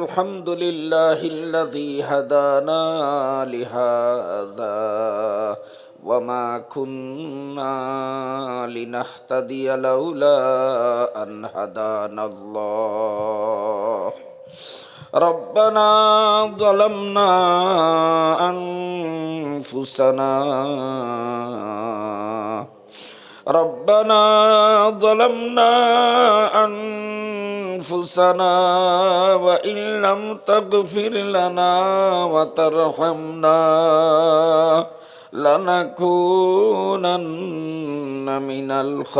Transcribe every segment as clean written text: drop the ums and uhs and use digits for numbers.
الحمد لله الذي هدانا لهذا وما كنا لنهتدي لولا أن هدانا الله ربنا ظلمنا أنفسنا وإن لم تغفر لنا وترحمنا لنكونن من الخاسرين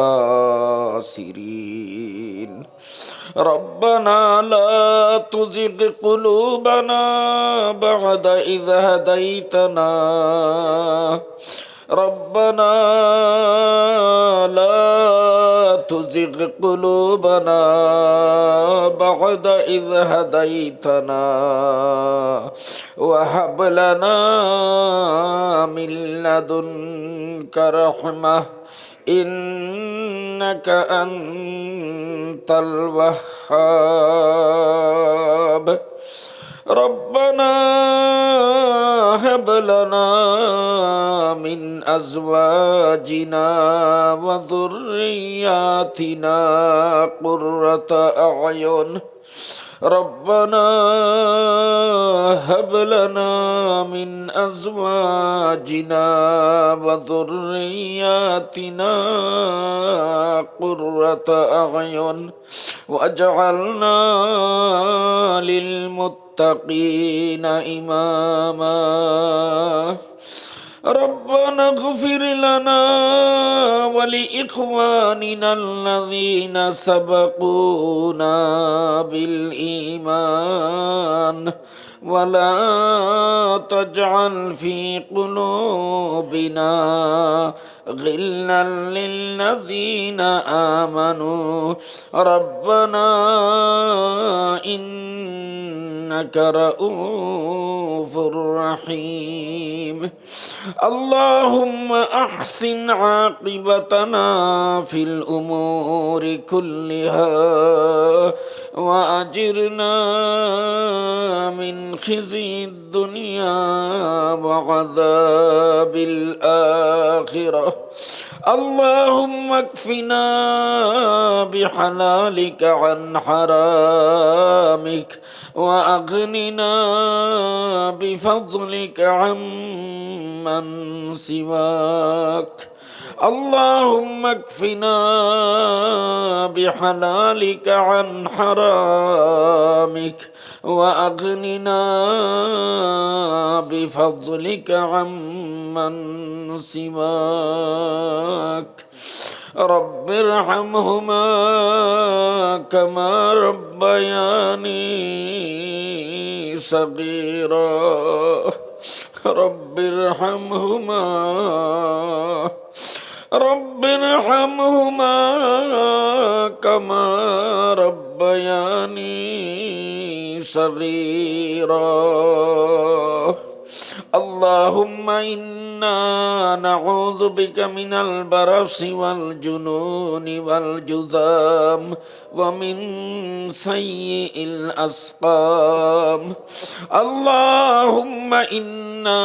ربنا لا تزغ قلوبنا بعد إذ هديتنا ربنا لا تزغ قلوبنا بعد إذ هديتنا وهب لنا من لدنك رحمة إنك أنت الوهاب ربنا هب لنا من أزواجنا وذرياتنا قرة أعين ربنا هب لنا من أزواجنا وذرياتنا قرة أعين واجعلنا للمتقين إماما ربنا اغفر لنا ولإخواننا الذين سبقونا بالإيمان ولا تجعل في قلوبنا غلا للذين آمنوا ربنا إنك رؤوف رحيم اللهم أحسن عاقبتنا في الأمور كلها وأجرنا من خزي الدنيا وعذاب الآخرة اللهم اكفنا بحلالك عن حرامك وأغننا بفضلك عمن سواك اللهم اكفنا بحلالك عن حرامك وأغننا بفضلك عمن سواك رب ارحمهما كما ربياني صغيرا رب ارحمهما كما ربياني صغيرا اللهم إنا نعوذ بك من البرص والجنون والجذام ومن سيء الأسقام اللهم إنا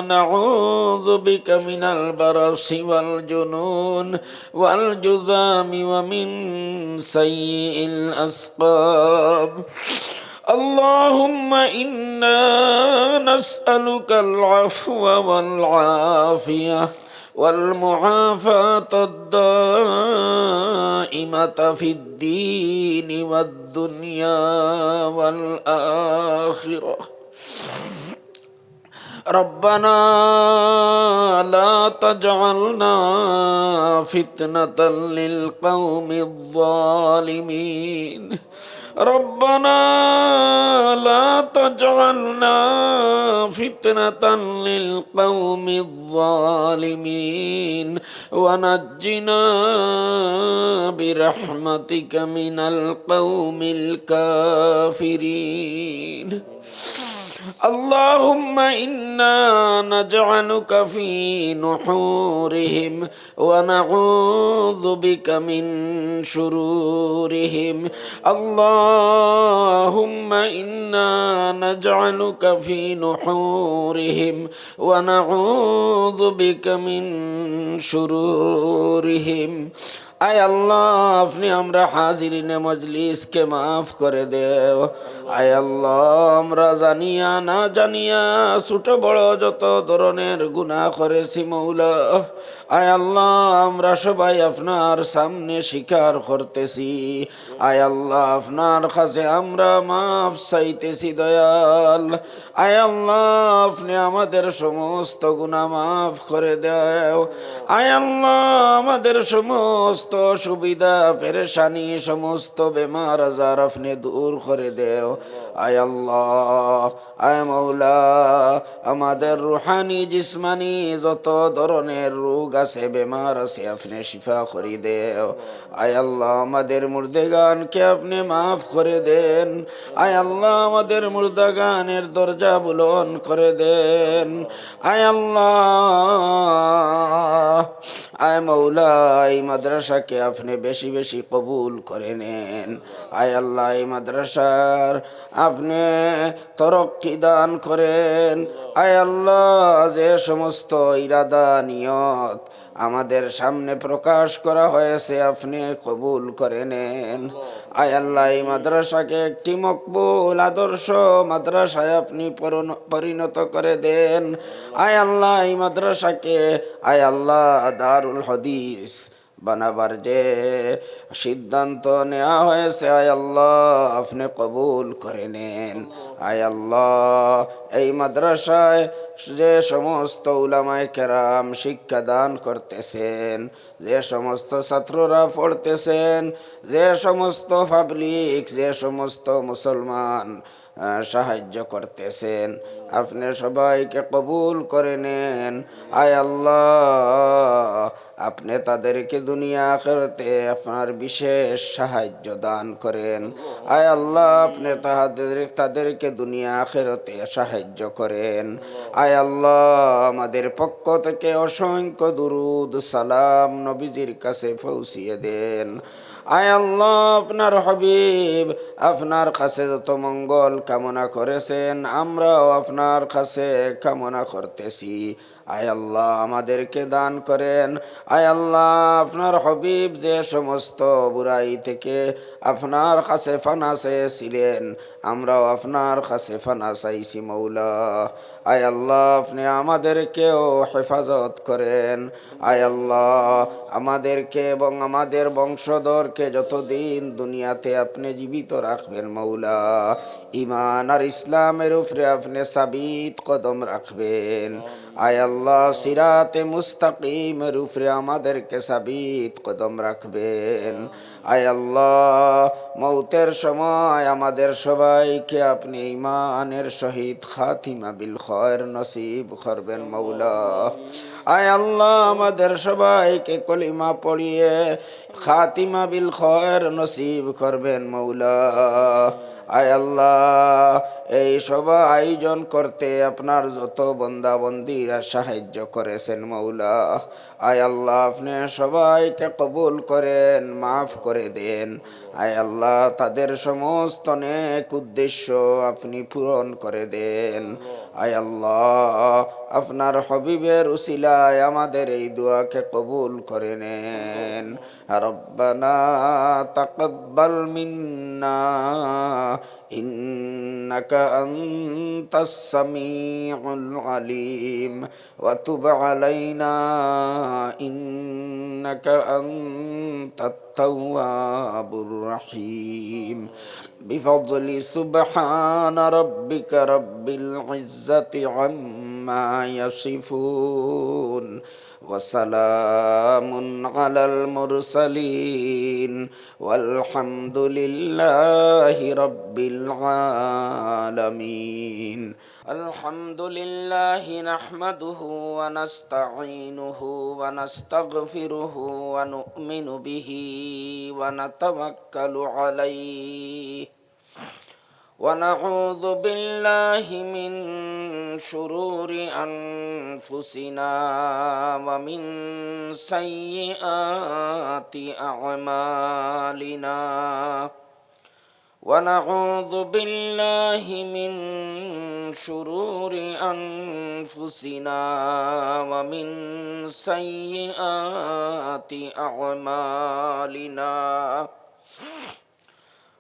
نعوذ بك من البرص والجنون والجذام ومن سيء الأسقام اللهم إنا نسألك العفو والعافية والمعافاة الدائمة في الدين والدنيا والآخرة ربنا لا تجعلنا فتنة للقوم الظالمين ربنا لا تجعلنا فتنة للقوم الظالمين ونجنا برحمتك من القوم الكافرين اللهم إنا نجعلك في نحورهم ونعوذ بك من شرورهم اللهم إنا نجعلك في نحورهم ونعوذ بك من شرورهم আয় আল্লাহ আপনি আমরা হাজিরিনে মজলিসকে মাফ করে দেও আয় আল্লাহ আমরা জানিয়া না জানিয়া ছোট বড় যত ধরনের গুনাহ করেছি মৌলা আয় আল্লাহ আমরা সবাই আপনার সামনে স্বীকার করতেছি আয় আল্লাহ আপনার কাছে আমরা মাফ চাইতেছি দয়াল আয় আল্লাহ আপনি আমাদের সমস্ত গুনাহ মাফ করে দাও আয় আল্লাহ আমাদের সমস্ত সুবিধা পেরেশানি সমস্ত বেমার আজার আপনি দূর করে দেও আয় আল্লাহ আয় মৌলা আমাদের রুহানি জিসমানি যত ধরনের রোগ আছে বেমার আছে আপনি শিফা করে দেও আয় আল্লাহ আমাদের মুর্দেগানকে আপনি মাফ করে দেন আয় আল্লাহ আমাদের মুর্দাগানের দরজা বুলন করে দেন আয় আল্লাহ আয় মৌলা এই মাদ্রাসাকে আপনি বেশি বেশি কবুল করে নেন আয় আল্লাহ এই মাদ্রাসার আপনি তরক্কি দান করেন আয় আল্লাহ যে সমস্ত ইরাদা নিয়ত আমাদের সামনে প্রকাশ করা হয়েছে আপনি কবুল করে নেন আয় আল্লাহ এই মাদ্রাসাকে একটি মকবুল আদর্শ মাদ্রাসায় আপনি পরিণত করে দেন আয় আল্লাহ এই মাদ্রাসাকে আয় আল্লাহ দারুল হাদিস বানাবার যে সিদ্ধান্ত নেওয়া হয়েছে আয় আল্লাহ আপনি কবুল করে নেন আয় আল্লাহ এই মাদ্রাসায় যে সমস্ত উলামায়ে কেরাম শিক্ষা দান করতেছেন যে সমস্ত ছাত্ররা পড়তেছেন যে সমস্ত পাবলিক যে সমস্ত মুসলমান সাহায্য করতেছেন আপনি সবাইকে কবুল করে নেন আয় আল্লাহ আপনি তাদেরকে দুনিয়া আখিরাতে আপনার বিশেষ সাহায্য দান করেন আয় আল্লাহ আপনি তাদেরকে দুনিয়া আখিরাতে সাহায্য করেন আয় আল্লাহ আমাদের পক্ষ থেকে অসংখ্য দুরুদ সালাম নবীজির কাছে পৌঁছিয়ে দেন আয় আল্লাহ আপনার হাবিব আপনার কাছে যত মঙ্গল কামনা করেছেন আমরাও আপনার কাছে কামনা করতেছি আয় আল্লাহ আমাদেরকে দান করেন আয় আল্লাহ আপনার হাবিব যে সমস্ত বুরাই থেকে আপনার কাছে ফানা চেয়েছিলেন আমরাও আপনার কাছে ফানা চাইছি মৌলা আয় আল্লাহ আপনি আমাদেরকেও হেফাজত করেন আয় আল্লাহ আমাদেরকে এবং আমাদের বংশধরকে যতদিন দুনিয়াতে আপনি জীবিত রাখবেন মৌলা ঈমান আর ইসলামের উপরে আপনি সাবিত কদম রাখবেন আয় আল্লাহ সিরাতে মুস্তাকিমের উপরে আমাদেরকে সাবিত কদম রাখবেন আয় আল্লাহ মৌতের সময় আমাদের সবাইকে আপনি ঈমানের সহিত খাতিমা বিল খৈর নসিব করবেন মৌলা আয় আল্লাহ আমাদের সবাইকে কলিমা পড়িয়ে খাতিমা বিল খৈর নসিব করবেন মৌলা আয় আল্লাহ এই সভা আয়োজন করতে আপনার যত বান্দা বান্দীরা সাহায্য করেছেন মৌলা আয় আল্লাহ আপনি সবাইকে কবুল করেন মাফ করে দেন আয় আল্লাহ তাদের সমস্ত নেক উদ্দেশ্য আপনি পূরণ করে দেন আয় আল্লাহ আপনার হাবিবের উসিলায় আমাদের এই দোয়াকে কবুল করে নেন রব্বানা তাকাব্বাল মিন্না ইন্নাকা আনতাস সামিউল আলিম ওয়া তুব আলাইনা ইন্নাকা আনতাত তাওয়াবুর রহিম বিফضل সুবহান রাব্বিকা রাব্বিল ইজ্জাতি আম্মা ইয়াসিফুন وسلام على المرسلين والحمد لله رب العالمين الحمد لله نحمده ونستعينه ونستغفره ونؤمن به ونتوكل عليه ونعوذ بالله من شرور أنفسنا ومن سيئات أعمالنا ونعوذ بالله من شرور أنفسنا ومن سيئات أعمالنا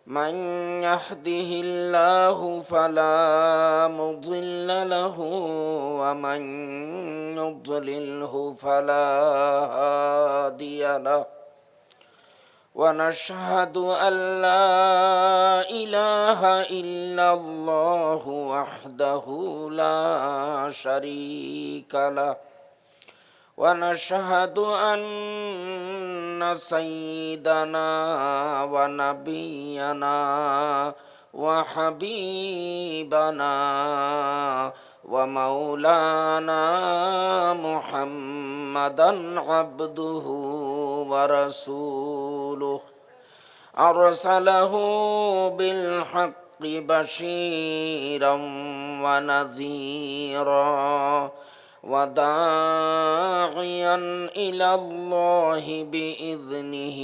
من يهده الله فلا مضل له ومن يضلله فلا هادي له ونشهد أن لا إله إلا الله وحده لا شريك له ونشهد أن سيدنا ونبينا وحبيبنا ومولانا محمدا عبده ورسوله أرسله بالحق بشيرا ونذيرا وداعيا إلى الله بإذنه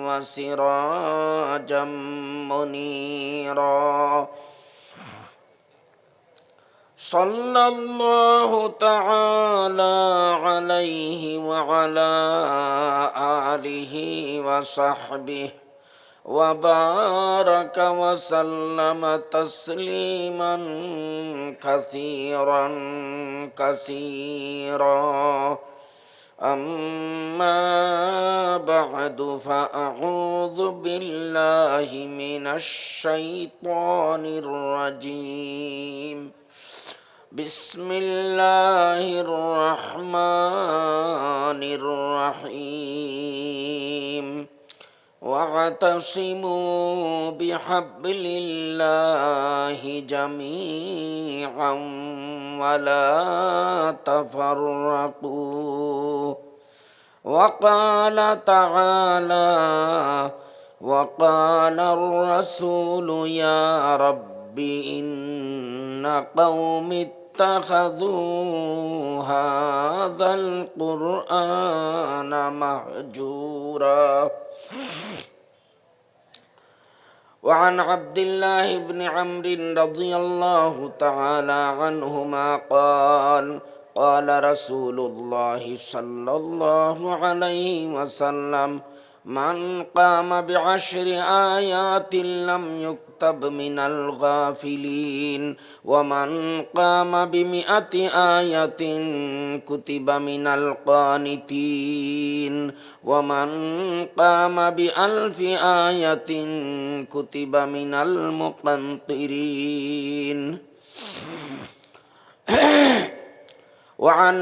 وسراجا منيرا صلى الله تعالى عليه وعلى آله وصحبه وبارك وسلم تسليما كثيرا كثيرا أما بعد فأعوذ بالله من الشيطان الرجيم بسم الله الرحمن الرحيم واعتصموا بحبل الله جميعا ولا تفرقوا وقال تعالى وقال الرسول يا رب إن قوم اتخذوا هذا القرآن مهجورا وعن عبد الله بن عمرو رضي الله تعالى عنهما قال قال رسول الله صلى الله عليه وسلم من قام بعشر آيات لم يكتب من الغافلين ومن قام ب100 آية كتب من القانتين ومن قام ب1000 آية كتب من المقنطرين وعن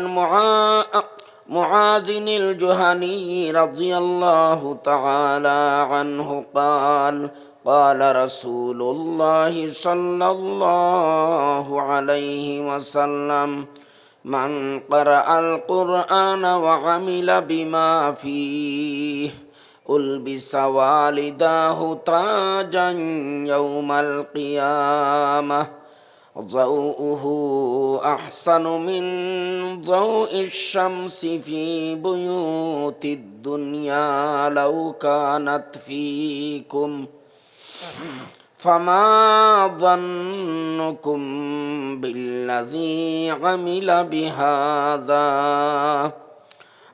معاذ الجهني رضي الله تعالى عنه قال قال رسول الله صلى الله عليه وسلم من قرأ القرآن وعمل بما فيه ألبس والداه تاجا يوم القيامة ضوءه أحسن من ضوء الشمس في بيوت الدنيا لو كانت فيكم فما ظنكم بالذي عمل بهذا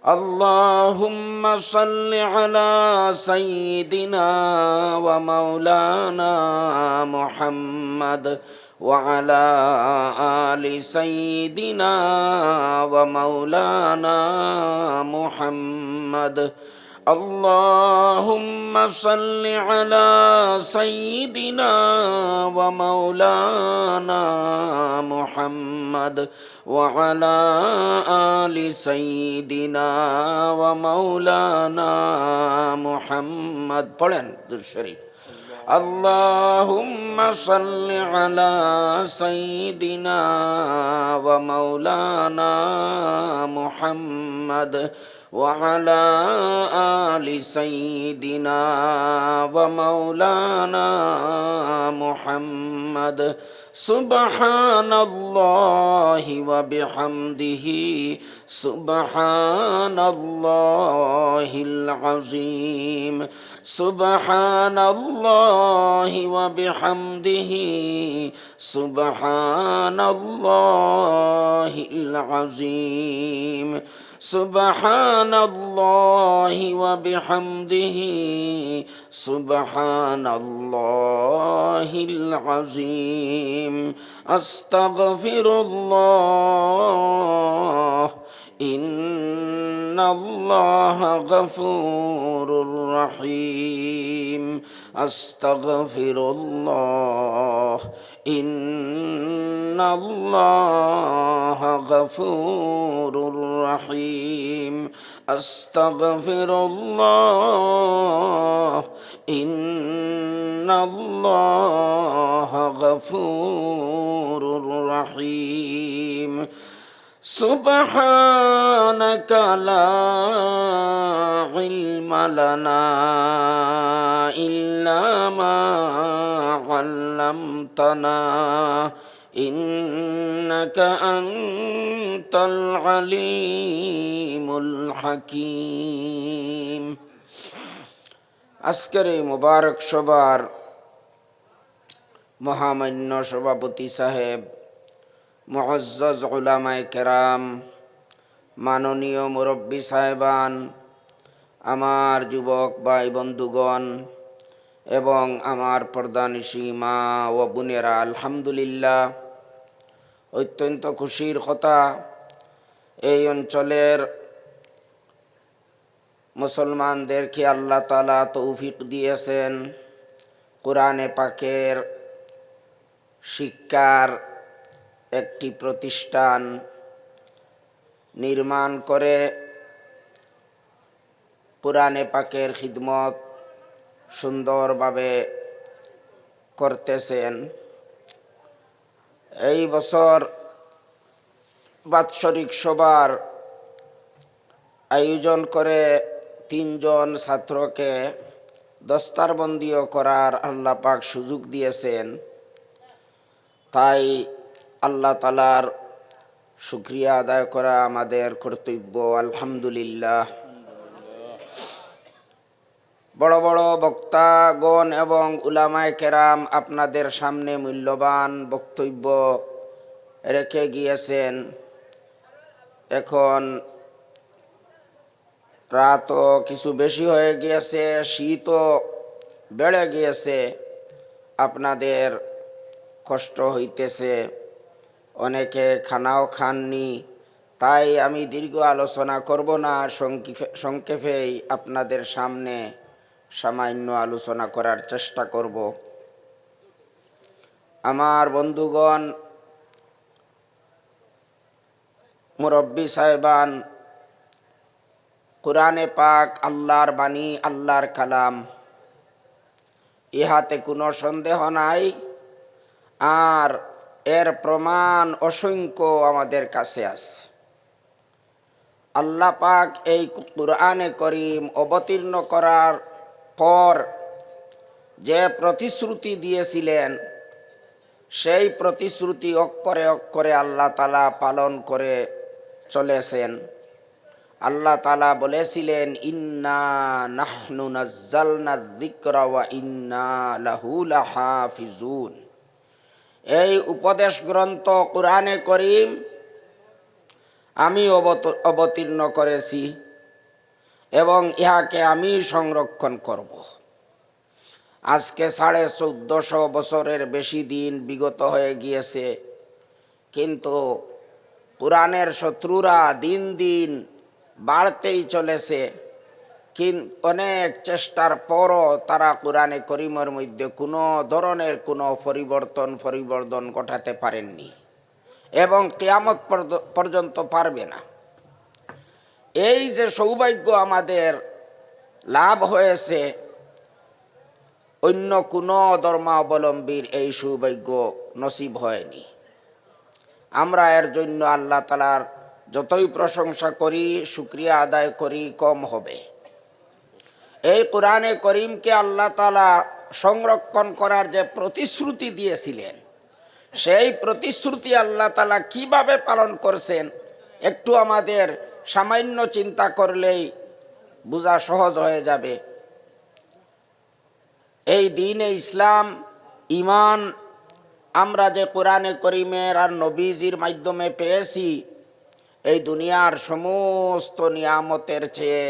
اللهم صل على سيدنا ومولانا محمد وعلى آل سيدنا ومولانا محمد اللهم صل على سيدنا ومولانا محمد وعلى آل سيدنا ومولانا محمد পড়েন দুরূদ শরীফ اللهم صل على سيدنا ومولانا محمد وعلى آل سيدنا ومولانا محمد سبحان الله وبحمده سبحان الله العظيم سبحان الله وبحمده سبحان الله العظيم سبحان الله وبحمده سبحان الله العظيم أستغفر الله إن الله غفور رحيم أستغفر الله إن الله غفور رحيم أستغفر الله إن الله غفور رحيم سبحانك لا علم لنا إلا ما علمتنا إنك أنت العليم الحكيم আজকের এই মুবারক সভার মহামান্য সভাপতি সাহেব, মুআজ্জাজ উলামায়ে কেরাম, মাননীয় মুরব্বী সাহেবান, আমার যুবক ভাই বন্ধুগণ এবং আমার পর্দানিশী মা ও বোনেরা, আলহামদুলিল্লাহ, অত্যন্ত খুশির কথা, এই অঞ্চলের মুসলমানদেরকে আল্লাহ তাআলা তৌফিক দিয়েছেন কোরআনে পাকের শিক্ষার একটি প্রতিষ্ঠান নির্মাণ করে কোরআনে পাকের খিদমত সুন্দরভাবে করতেছেন। এই বছর বাৎসরিক সভার আয়োজন করে 3 জন ছাত্রকে দস্তারবন্দিও করার আল্লাহ পাক সুযোগ দিয়েছেন। তাই আল্লাহ তাআলার শুকরিয়া আদায় করা আমাদের কর্তব্য, আলহামদুলিল্লাহ। বড় বড় বক্তাগণ এবং উলামায়ে কেরাম আপনাদের সামনে মূল্যবান বক্তব্য রেখে গিয়েছেন। এখন রাতও কিছু বেশি হয়ে গিয়েছে, শীতও বেড়ে গিয়েছে, আপনাদের কষ্ট হইতেছে, অনেকে খানাও খাননি। তাই আমি দীর্ঘ আলোচনা করব না, সংক্ষেপেই আপনাদের সামনে সামান্য আলোচনা করার চেষ্টা করব। আমার বন্ধুগণ, মুরব্বী সাহেবান, কোরআনে পাক আল্লাহর বাণী, আল্লাহর কালাম, ইহাতে কোনো সন্দেহ নাই। আর এর প্রমাণ অসংখ্য আমাদের কাছে আছে। আল্লাহ পাক এই কোরআনে করিম অবতীর্ণ করার পর যে প্রতিশ্রুতি দিয়েছিলেন, সেই প্রতিশ্রুতি অক্ষরে অক্ষরে আল্লাহ তাআলা পালন করে চলেছেন। আল্লাহ তাআলা বলেছিলেন, ইন্না নাহনু নাজ্জালনা যিকরা ওয়া ইন্না লাহু লাহাফিজুন। এই উপদেশ গ্রন্থ কোরআনে করিম আমি অবতীর্ণ করেছি এবং ইহাকে আমি সংরক্ষণ করব। আজকে 1450 বছরের বেশি দিন বিগত হয়ে গিয়েছে, কিন্তু কোরআনের শত্রুরা দিন দিন বাড়তেই চলেছে। অনেক চেষ্টার পরও তারা কোরআনে করিমের মধ্যে কোনো ধরনের কোনো পরিবর্তন ঘটাতে পারেননি এবং কিয়ামত পর্যন্ত পারবে না। এই যে সৌভাগ্য আমাদের লাভ হয়েছে, অন্য কোনো ধর্মাবলম্বীর এই সৌভাগ্য নসিব হয়নি। আমরা এর জন্য আল্লাহ তাআলার যতই প্রশংসা করি, শুকরিয়া আদায় করি, কম হবে। এই কোরআনে করিমকে আল্লাহ তাআলা সংরক্ষণ করার যে প্রতিশ্রুতি দিয়েছিলেন, সেই প্রতিশ্রুতি আল্লাহ তাআলা কিভাবে পালন করছেন একটু আমাদের সামান্য চিন্তা করলেই বোঝা সহজ হয়ে যাবে। এই দ্বীনে ইসলাম, ঈমান আমরা যে কোরআনে করিমের আর নবীজির মাধ্যমে পেয়েছি, এই দুনিয়ার সমস্ত নিয়ামতের চেয়ে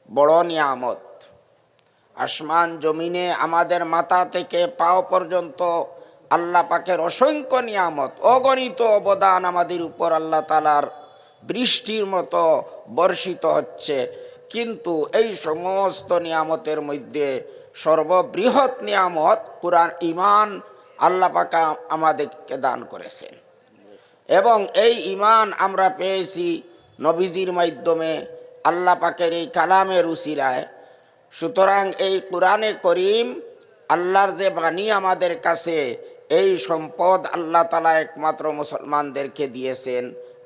বড় নিয়ামত। আসমান জমিনে আমাদের মাথা থেকে পাও পর্যন্ত আল্লাহ পাকের অসংখ্য নিয়ামত, অগণিত অবদান আমাদের উপর আল্লাহ তাআলার বৃষ্টির মতো বর্ষিত হচ্ছে। কিন্তু এই সমস্ত নিয়ামতের মধ্যে সর্ববৃহৎ নিয়ামত কোরআন, ঈমান আল্লাহ পাক আমাদেরকে দান করেছেন। এবং এই ঈমান আমরা পেয়েছি নবীজির মাধ্যমে, আল্লাহ পাকের এই কালামের উসিলায়। সুতরাং এই কোরআনে করিম আল্লাহর যে বাণী আমাদের কাছে, এই সম্পদ আল্লাহ তাআলা একমাত্র মুসলমানদেরকে দিয়েছেন।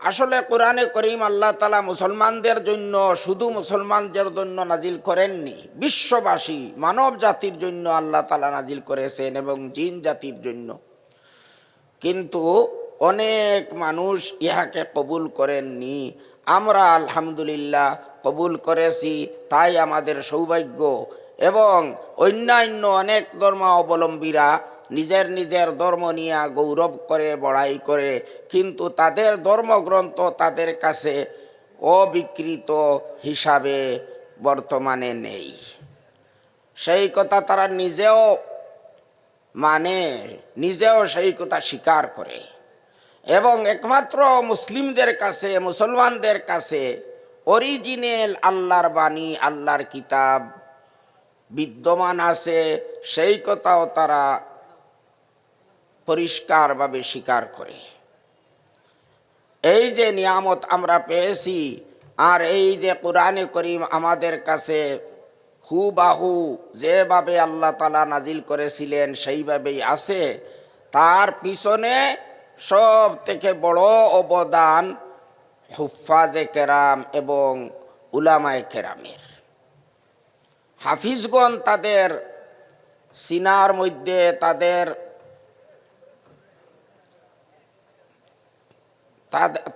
আসলে কোরআনে করিম আল্লাহ তাআলা মুসলমানদের জন্য, শুধু মুসলমানদের জন্য নাজিল করেননি, বিশ্ববাসী মানব জাতির জন্য আল্লাহ তাআলা নাজিল করেছেন এবং জিন জাতির জন্য। কিন্তু অনেক মানুষ ইহাকে কবুল করেননি। আমরা আলহামদুলিল্লাহ কবুল করেছি, তাই আমাদের সৌভাগ্য। এবং অন্যান্য অনেক ধর্মাবলম্বীরা নিজের নিজের ধর্ম নিয়ে গৌরব করে, বড়াই করে, কিন্তু তাদের ধর্মগ্রন্থ তাদের কাছে অবিকৃত হিসাবে বর্তমানে নেই। সেই কথা তারা নিজেও মানে, নিজেও সেই কথা স্বীকার করে। এবং একমাত্র মুসলিমদের কাছে, মুসলমানদের কাছে অরিজিনাল আল্লাহর বাণী, আল্লাহর কিতাব বিদ্যমান আছে, সেই কথাও তারা পরিষ্কারভাবে স্বীকার করে। এই যে নিয়ামত আমরা পেয়েছি, আর এই যে কোরআনে করিম আমাদের কাছে হুবাহু যেভাবে আল্লাহ তাআলা নাজিল করেছিলেন সেইভাবেই আছে, তার পিছনে সব থেকে বড় অবদান হুফাজে কেরাম এবং উলামায়ে কেরামের। হাফিজগণ তাদের সিনার মধ্যে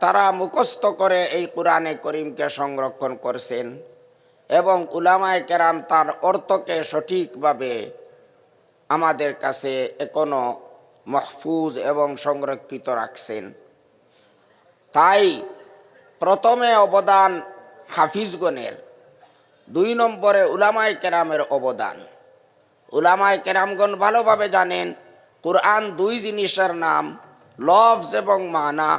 তারা মুখস্থ করে এই কোরআনে করিমকে সংরক্ষণ করছেন এবং উলামায়ে কেরাম তার অর্থকে সঠিকভাবে আমাদের কাছে এখনো মাহফুজ এবং সংরক্ষিত রাখছেন। তাই প্রথমে অবদান হাফিজগণের, 2 নম্বরে উলামায়ে কেরামের অবদান। উলামায়ে কেরামগণ ভালোভাবে জানেন কোরআন 2 জিনিসের নাম, লফজ এবং মানা,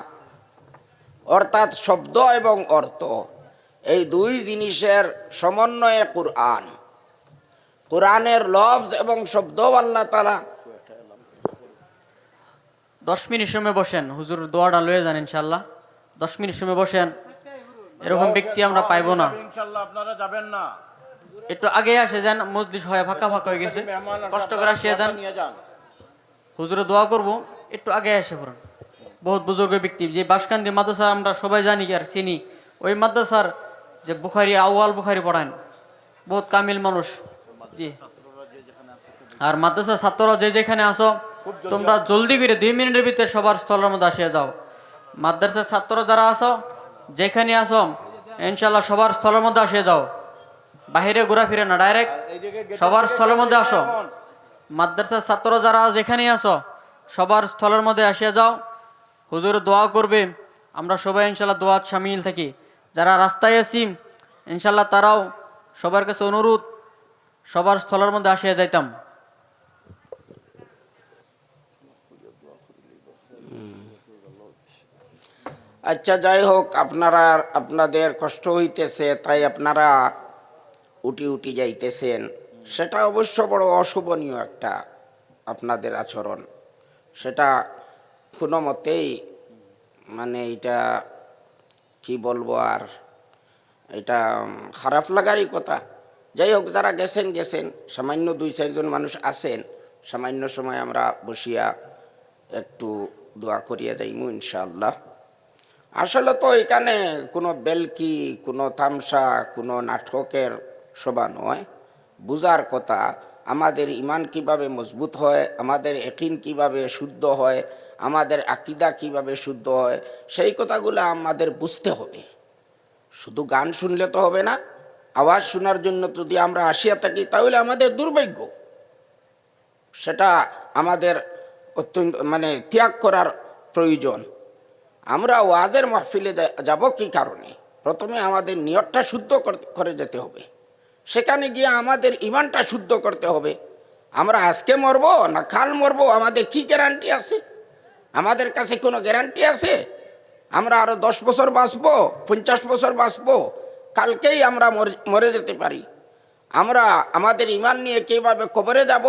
অর্থাৎ শব্দ এবং অর্থ। এই 2 জিনিসের সমন্বয়ে কোরআন। কোরআনের লফজ এবং শব্দ আল্লাহ তাআলা। 10 মিনিট সময় বসেন, হুজুর দোয়াটা লয়ে যান ইনশাআল্লাহ। 10 মিনিট সময় বসেন, এরকম ব্যক্তি আমরা পাইবো না। ইনশাআল্লাহ আপনারা যাবেন না, একটু আগে আসে যান, মসজিদ হয় ফাঁকা ফাঁকা হয়ে গেছে, কষ্ট করে আসিয়া যান। হুজুরে দোয়া করব, একটু আগে এসে পড়ুন। বহুত বুজুর্গ ব্যক্তি, যে বাসকান্দি মাদ্রাসা আমরা সবাই জানি আর চিনি, ওই মাদ্রাসার যে বুখারি, আউয়াল বুখারি পড়ান, বহুত কামিল মানুষ। জি, আর মাদ্রাসার ছাত্ররা যে যেখানে আসো, তোমরা জলদি করে 2 মিনিটের ভিতরে সবার স্থলের মধ্যে আসিয়া যাও। মাদ্রাসার ছাত্র যারা আসো, যেখানে আসো, ইনশাল্লাহ সবার স্থলের মধ্যে আসিয়া যাও। বাহিরে ঘোরাফিরে না, ডাইরেক্ট সবার স্থলের মধ্যে আসো। মাদ্রাসার ছাত্র যারা যেখানে আসো, সবার স্থলের মধ্যে আসিয়া যাও। হুজুর দোয়া করবে, আমরা সবাই ইনশাল্লাহ দোয়াত শামিল থাকি। যারা রাস্তায় আছি ইনশাল্লাহ তারাও, সবার কাছে অনুরোধ, সবার স্থলের মধ্যে আসিয়া যাইতাম। আচ্ছা, যাই হোক, আপনাদের কষ্ট হইতেছে, তাই আপনারা উটি যাইতেছেন, সেটা অবশ্য বড় অশোভনীয় একটা আপনাদের আচরণ। সেটা কোনো মতেই মানে এটা কি বলবো, আর এটা খারাপ লাগারই কথা। যাই হোক, যারা গেছেন, সামান্য 2-4 জন মানুষ আছেন, সামান্য সময় আমরা বসিয়া একটু দোয়া করিয়া যাইমু ইনশাআল্লাহ। আসলে তো এখানে কোনো বেলকি, কোনো তামসা, কোনো নাটকের সভা নয়। বুজার কথা আমাদের ইমান কিভাবে মজবুত হয়, আমাদের ইয়াকিন কিভাবে শুদ্ধ হয়, আমাদের আকীদা কিভাবে শুদ্ধ হয়, সেই কথাগুলো আমাদের বুঝতে হবে। শুধু গান শুনলে তো হবে না। আওয়াজ শোনার জন্য যদি আমরা আসিয়া থাকি তাহলে আমাদের দুর্ভাগ্য, সেটা আমাদের অত্যন্ত ত্যাগ করার প্রয়োজন। আমরা ওয়াজের মাহফিলে যাব কি কারণে? প্রথমে আমাদের নিয়তটা শুদ্ধ করে যেতে হবে। সেখানে গিয়ে আমাদের ইমানটা শুদ্ধ করতে হবে। আমরা আজকে মরবো না কাল মরবো, আমাদের কি গ্যারান্টি আছে? আমাদের কাছে কোনো গ্যারান্টি আছে? আমরা আরো 10 বছর বাঁচবো, 50 বছর বাঁচবো, কালকেই আমরা মরে যেতে পারি। আমরা আমাদের ইমান নিয়ে কিভাবে কবরে যাব,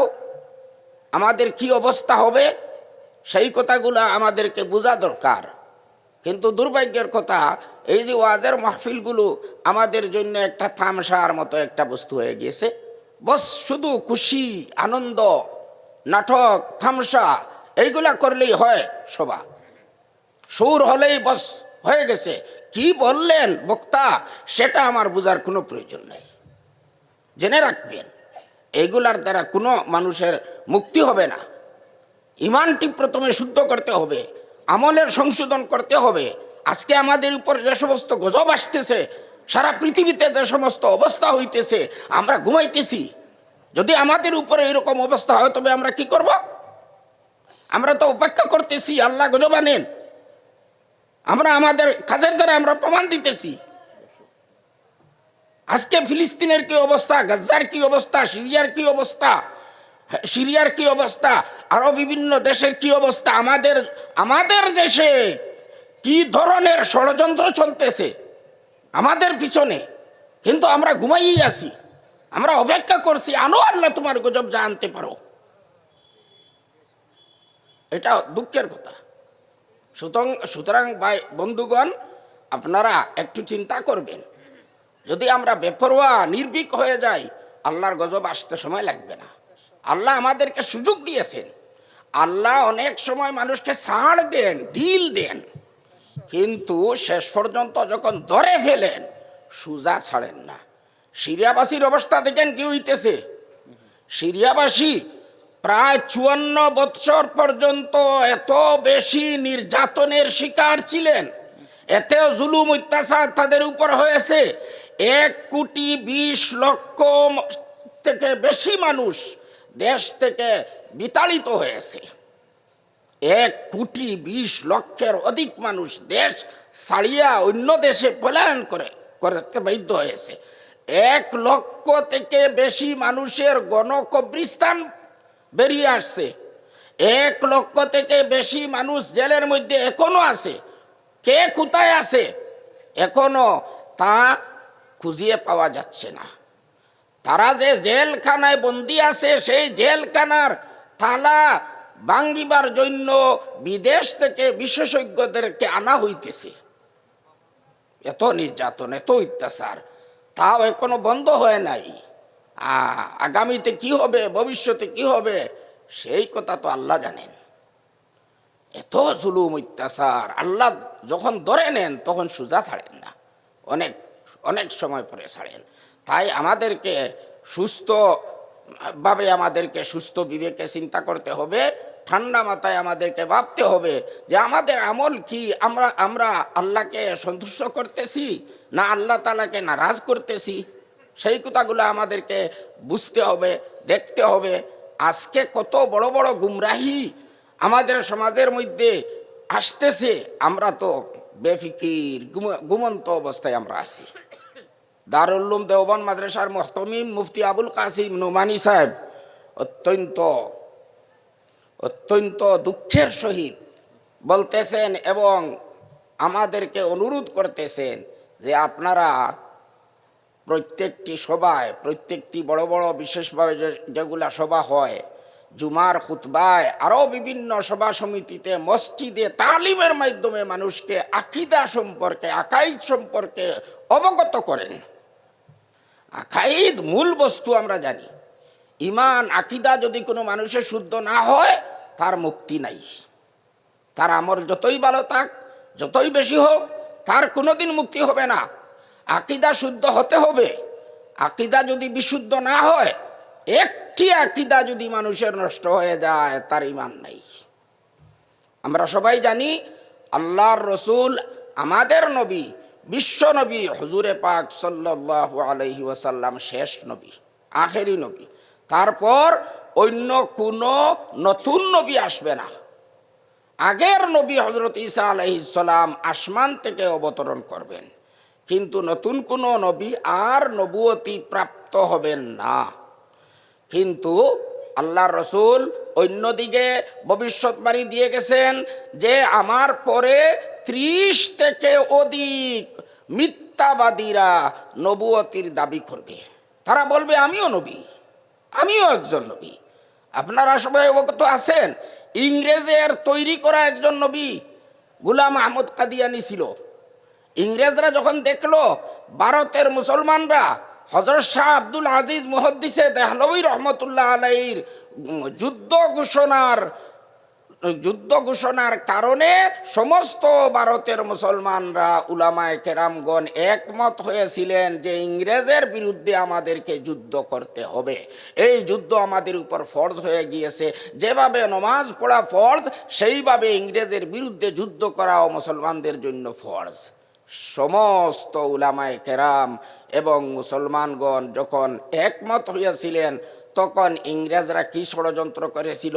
আমাদের কি অবস্থা হবে, সেই কথাগুলো আমাদেরকে বোঝা দরকার। কিন্তু দুর্ভাগ্যের কথা, এই যে ওয়াজের মাহফিলগুলো আমাদের জন্য একটা তামসার মতো একটা বস্তু হয়ে গিয়েছে। বস শুধু খুশি, আনন্দ, নাটক, তামসা এইগুলা করলেই হয় সভা। সুর হলেই বস হয়ে গেছে। কি বললেন বক্তা সেটা আমার বোঝার কোনো প্রয়োজন নেই। জেনে রাখবেন, এইগুলার দ্বারা কোনো মানুষের মুক্তি হবে না। ইমানটি প্রথমে শুদ্ধ করতে হবে, আমলের সংশোধন করতে হবে। আজকে আমাদের উপর যে সমস্ত গজব আসতেছে, সারা পৃথিবীতে যে সমস্ত অবস্থা হইতেছে, আমরা ঘুমাইতেছি। যদি আমাদের উপরে এরকম অবস্থা হয় তবে আমরা কি করব? আমরা তো অপেক্ষা করতেছি আল্লাহ গজব আনেন। আমরা আমাদের কাজের দ্বারা আমরা প্রমাণ দিতেছি। আজকে ফিলিস্তিনের কি অবস্থা, গাজার কি অবস্থা, সিরিয়ার কি অবস্থা, আরো বিভিন্ন দেশের কি অবস্থা, আমাদের দেশে কি ধরনের ষড়যন্ত্র চলতেছে আমাদের পিছনে, কিন্তু আমরা ঘুমাইই আছি। আমরা অপেক্ষা করছি আনো আল্লাহ তোমার গজব যা আনতে পারো। এটা দুঃখের কথা। সুতরাং ভাই বন্ধুগণ, আপনারা একটু চিন্তা করবেন। যদি আমরা বেপরোয়া নির্ভীক হয়ে যাই, আল্লাহর গজব আসতে সময় লাগবে না। আল্লাহ আমাদেরকে সুযোগ দিয়েছেন। আল্লাহ অনেক সময় মানুষকে ছাড় দেন, ডিল দেন, কিন্তু শেষ পর্যন্ত যখন ধরে ফেলেন সুজা ছাড়েন না। সিরিয়াবাসীর অবস্থা দেখেন কি হইতেছে। সিরিয়াবাসী প্রায় 54 বৎসর পর্যন্ত এত বেশি নির্যাতনের শিকার ছিলেন, এত জুলুম অত্যাচার তাদের উপর হয়েছে। 1,20,00,000 থেকে বেশি মানুষ দেশ থেকে বিতাড়িত হয়েছে। 1,20,00,000 অধিক মানুষ দেশ ছাড়িয়া অন্য দেশে পলায়ন করতে বাধ্য হয়েছে। 1,00,000 থেকে বেশি মানুষের গণকবরস্থান বেরিয়ে আসছে। 1,00,000 থেকে বেশি মানুষ জেলের মধ্যে এখনো আছে। কে কোথায় আছে এখনো তা খুঁজিয়ে পাওয়া যাচ্ছে না। তারা যে জেলখানায় বন্দী আছে, সেই জেলখানার তালা ভাঙিবার জন্য বিদেশ থেকে বিশেষজ্ঞদেরকে আনা হইতেছে। এত নির্যাতন, এত অত্যাচার, তাও এখনো বন্ধ হয় নাই। আগামীতে কি হবে, ভবিষ্যতে কি হবে, সেই কথা তো আল্লাহ জানেন। এত জুলুম অত্যাচার, আল্লাহ যখন ধরে নেন তখন সোজা ছাড়েন না, অনেক অনেক সময় পরে ছাড়েন। তাই আমাদেরকে সুস্থ বিবেকে চিন্তা করতে হবে, ঠান্ডা মাথায় আমাদেরকে ভাবতে হবে যে আমাদের আমল কি, আমরা আল্লাহকে সন্তুষ্ট করতেছি না আল্লাহ তাআলাকে নারাজ করতেছি। সেই কথাগুলো আমাদেরকে বুঝতে হবে, দেখতে হবে। আজকে কত বড় বড় গুমরাহি আমাদের সমাজের মধ্যে আসতেছে, আমরা তো বেফিকির ঘুমন্ত অবস্থায় আমরা আছি। দারুল উলুম দেওবন্দ মাদ্রাসার মুহতামিম মুফতি আবুল কাসিম নোমানী সাহেব অত্যন্ত দুঃখের সহিত বলতেছেন এবং আমাদেরকে অনুরোধ করতেছেন যে আপনারা প্রত্যেকটি সভায়, প্রত্যেকটি বড় বড় বিশেষভাবে যেগুলা সভা হয়, জুমার খুতবায়, আরো বিভিন্ন সভা সমিতিতে, মসজিদে তালিমের মাধ্যমে মানুষকে আকীদা সম্পর্কে, আকাইদ সম্পর্কে অবগত করেন। আকাইদ মূল বস্তু আমরা জানি। ইমান আকীদা যদি কোনো মানুষের শুদ্ধ না হয় তার মুক্তি নাই। তার আমল যতই ভালো থাক, যতই বেশি হোক, তার কোনোদিন মুক্তি হবে না। আকীদা শুদ্ধ হতে হবে। আকীদা যদি বিশুদ্ধ না হয়, একটি আকীদা যদি মানুষের নষ্ট হয়ে যায়, তার ঈমান নাই। আমরা সবাই জানি আল্লাহর রসুল, আমাদের নবী, বিশ্ব নবী হুজুরে পাক সাল্লাল্লাহু আলাইহি ওয়াসাল্লাম শেষ নবী, আখেরি নবী। তারপর অন্য কোনো নতুন নবী আসবে না। আগের নবী হযরত ঈসা আলাইহিস সালাম আসমান থেকে অবতরণ করবেন, কিন্তু নতুন কোনো নবী আর নবুয়তি প্রাপ্ত হবেন না। কিন্তু আল্লাহর রসুল অন্যদিকে ভবিষ্যৎবাণী দিয়ে গেছেন যে আমার পরে 30 থেকে অধিক মিথ্যাবাদীরা নবুয়তির দাবি করবে। তারা বলবে আমিও নবী, আমিও একজন নবী। আপনারা সবাই অবগত আছেন, ইংরেজের তৈরি করা একজন নবী গোলাম আহমদ কাদিয়ানী ছিল। ইংরেজরা যখন দেখলো ভারতের মুসলমানরা হযরত শাহ আব্দুল আজিজ মুহাদ্দিসে দেহলভী রহমতুল্লাহ আলাইহির যুদ্ধ ঘোষণার কারণে সমস্ত ভারতের মুসলমানরা উলামায়ে কেরামগণ একমত হয়েছিলেন যে ইংরেজের বিরুদ্ধে আমাদেরকে যুদ্ধ করতে হবে। এই যুদ্ধ আমাদের উপর ফরজ হয়ে গিয়েছে। যেভাবে নামাজ পড়া ফরজ, সেইভাবে ইংরেজের বিরুদ্ধে যুদ্ধ করাও মুসলমানদের জন্য ফরজ। সমস্ত উলামায়ে কেরাম এবং মুসলমানগণ যখন একমত হইয়াছিলেন, তখন ইংরেজরা কি ষড়যন্ত্র করেছিল?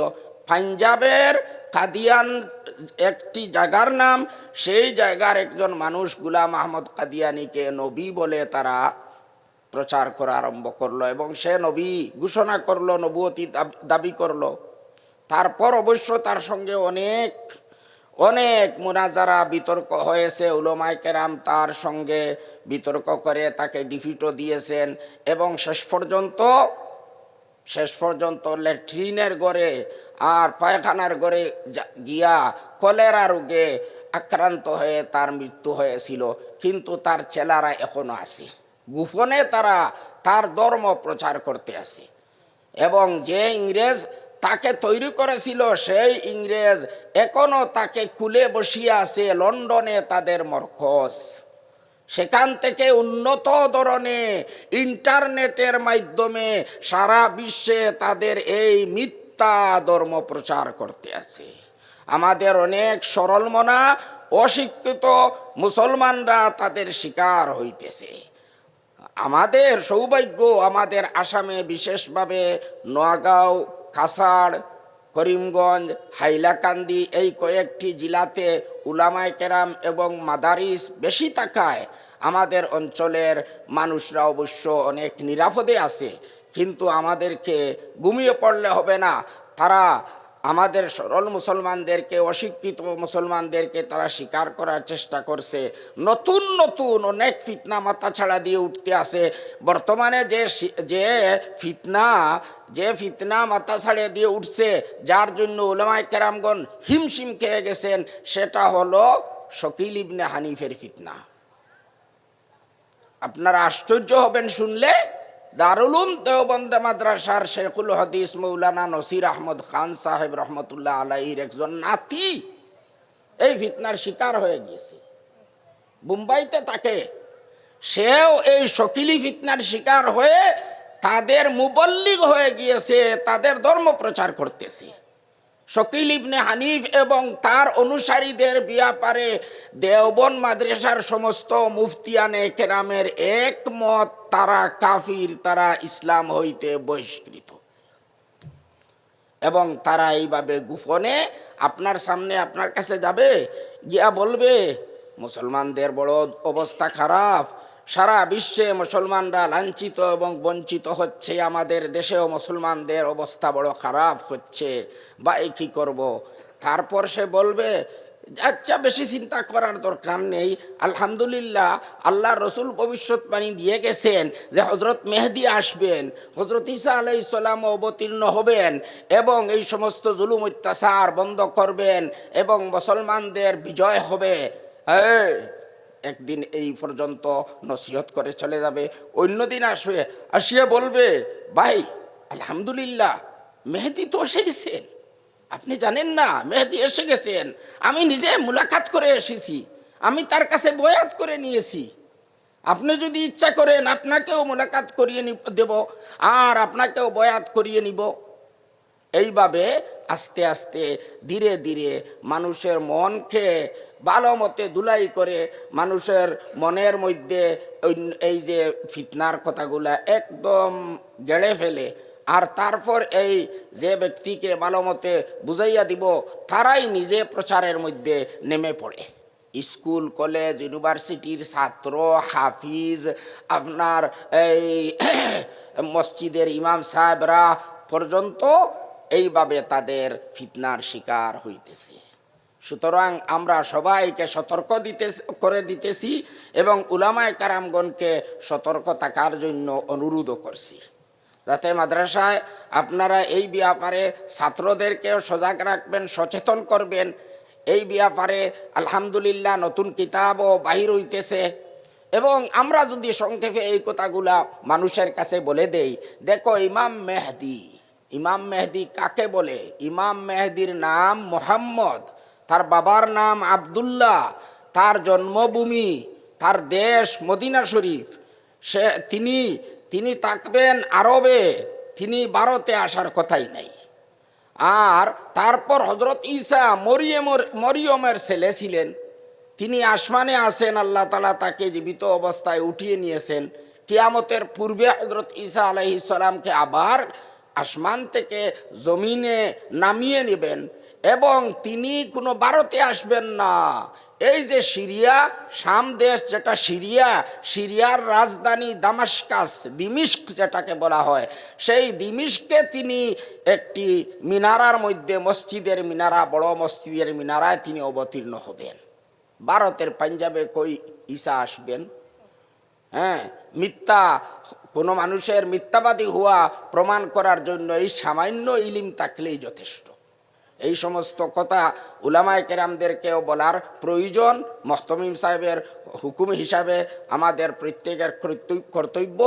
পাঞ্জাবের কাদিয়ান একটি জায়গার নাম, সেই জায়গার একজন মানুষ গোলাম আহমদ কাদিয়ানীকে নবী বলে তারা প্রচার করা আরম্ভ করলো এবং সে নবী ঘোষণা করলো, নবুয়তি দাবি করলো। তারপর অবশ্য তার সঙ্গে অনেক মুনাজারা বিতর্ক হয়েছে। উলামায়ে কেরাম তার সঙ্গে বিতর্ক করে তাকে ডিফিটও দিয়েছেন এবং শেষ পর্যন্ত ল্যাট্রিনের ঘরে আর পায়খানার ঘরে গিয়া কলেরা রোগে আক্রান্ত হয়ে তার মৃত্যু হয়েছিল। কিন্তু তার চেলারা এখনো আছে, গোপনে তারা তার ধর্ম প্রচার করতে আছে। এবং যে ইংরেজ তাকে তৈরি করেছিল, সেই ইংরেজ এখনো তাকে কুলে বসিয়ে আছে লন্ডনে, তাদের মরকজ। সেখান থেকে উন্নত ধরনের ইন্টারনেটের মাধ্যমে সারা বিশ্বে তাদের এই মিথ্যা ধর্ম প্রচার করতে আছে। আমাদের অনেক সরলমনা অশিক্ষিত মুসলমানরা তাদের শিকার হইতেছে। আমাদের সৌভাগ্য, আমাদের আসামে বিশেষভাবে নোয়াগাঁও, কাছাড়, করিমগঞ্জ, হাইলাকান্দি এই কয়েকটি জেলাতে উলামায়ে কেরাম এবং মাদারিস বেশি থাকায় আমাদের অঞ্চলের মানুষরা অবশ্য অনেক নিরাপদে আছে। কিন্তু আমাদেরকে ঘুমিয়ে পড়লে হবে না। তারা আমাদের সরল মুসলমানদেরকে, অশিক্ষিত মুসলমানদেরকে তারা স্বীকার করার চেষ্টা করছে। নতুন নতুন অনেক ফিতনা মাথা ছাড়া দিয়ে উঠতে আছে। বর্তমানে যে ফিতনা মাথা ছাড়িয়ে দিয়ে উঠছে, যার জন্য উলামায়ে কেরামগণ হিমশিম খেয়ে গেছেন, সেটা হলো শকিল ইবনে হানিফের ফিতনা। আপনারা আশ্চর্য হবেন শুনলে, দারুল উলুম দেওবন্দ মাদ্রাসার শেখুল হাদিস মৌলানা নসির আহমদ খান সাহেব রহমতুল্লাহ আলাইহির একজন নাতি এই ফিতনার শিকার হয়ে গিয়েছে। মুম্বাইতে থাকে, সেও এই শকিলি ফিতনার শিকার হয়ে তাদের মুবল্লিগ হয়ে গিয়েছে, তাদের ধর্ম প্রচার করতেছে। শকিল ইবনে হানিফ এবং তার অনুসারীদের ব্যাপারে দেওবন্দ মাদ্রাসার সমস্ত মুফতিয়ানে কেরামের একমত, তারা কাফির, তারা ইসলাম হইতে বহিষ্কৃত। এবং তারা এইভাবে গোপনে আপনার সামনে, আপনার কাছে যাবে, গিয়া বলবে মুসলমানদের বড় অবস্থা খারাপ, সারা বিশ্বে মুসলমানরা লাঞ্ছিত এবং বঞ্চিত হচ্ছে, আমাদের দেশেও মুসলমানদের অবস্থা বড় খারাপ হচ্ছে, বা এই কী করব। তারপর সে বলবে, আচ্ছা বেশি চিন্তা করার দরকার নেই, আলহামদুলিল্লাহ আল্লাহ রসুল ভবিষ্যৎবাণী দিয়ে গেছেন যে হজরত মেহেদি আসবেন, হজরত ঈসা আলাইহিস সালাম অবতীর্ণ হবেন এবং এই সমস্ত জুলুম অত্যাচার বন্ধ করবেন এবং মুসলমানদের বিজয় হবে। একদিন এই পর্যন্ত নসিহত করে চলে যাবে। অন্যদিন আসবে, আসিয়া বলবে, ভাই আলহামদুলিল্লাহ মেহেদি তো এসে গেছেন, আপনি জানেন না মেহেদি এসে গেছেন, আমি নিজে মুলাকাত করে এসেছি, আমি তার কাছে বয়াত করে নিয়েছি, আপনি যদি ইচ্ছা করেন আপনাকেও মোলাকাত করিয়ে দেব আর আপনাকেও বয়াত করিয়ে নিব। এইভাবে আস্তে আস্তে ধীরে ধীরে মানুষের মনকে ভালো মতে দুলাই করে মানুষের মনের মধ্যে এই যে ফিতনার কথাগুলা একদম গেড়ে ফেলে, আর তারপর এই যে ব্যক্তিকে ভালো মতে বুঝাইয়া দিব তারাই নিজে প্রচারের মধ্যে নেমে পড়ে। স্কুল কলেজ ইউনিভার্সিটির ছাত্র হাফিজ, আপনার এই মসজিদের ইমাম সাহেবরা পর্যন্ত এইভাবে তাদের ফিতনার শিকার হইতেছে। সুতরাং আমরা সবাইকে সতর্ক করে দিতেছি এবং উলামায়ে কেরামগণকে সতর্ক থাকার জন্য অনুরোধ করছি, যাতে মাদ্রাসায় আপনারা এই ব্যাপারে ছাত্রদেরকেও সজাগ রাখবেন, সচেতন করবেন। এই ব্যাপারে আলহামদুলিল্লাহ নতুন কিতাবও বাহির হইতেছে এবং আমরা যদি সংক্ষেপে এই কথাগুলা মানুষের কাছে বলে দেই, দেখো ইমাম মেহেদি কাকে বলে? ইমাম মেহেদির নাম মোহাম্মদ, তার বাবার নাম আব্দুল্লাহ, তার জন্মভূমি, তার দেশ মদিনা শরীফ। তিনি থাকবেন আরবে, তিনি ভারতে আসার কথাই নাই। আর তারপর হযরত ঈসা মরিয়মের ছেলে ছিলেন, তিনি আসমানে আছেন, আল্লাহ তাআলা তাকে জীবিত অবস্থায় উঠিয়ে নিয়েছেন। কিয়ামতের পূর্বে হযরত ঈসা আলাইহিস সালামকে আবার আসমান থেকে জমিনে নামিয়ে নেবেন এবং তিনি কোনো ভারতে আসবেন না। এই যে সিরিয়া, শাম দেশ যেটা সিরিয়ার রাজধানী দামাস্কাস, দিমিস্ক যেটাকে বলা হয়, সেই দিমিস্কে তিনি একটি মিনারার মধ্যে, মসজিদের মিনারা, বড় মসজিদের মিনারায় তিনি অবতীর্ণ হবেন। ভারতের পাঞ্জাবে কই ঈসা আসবেন? হ্যাঁ, কোনো মানুষের মিথ্যাবাদী হওয়া প্রমাণ করার জন্য এই সামান্য ইলিম থাকলেই যথেষ্ট। এই সমস্ত কথা উলামায়ে কেরামদেরকেও বলার প্রয়োজন। মুহতামিম সাহেবের হুকুম হিসাবে আমাদের প্রত্যেকের কর্তব্য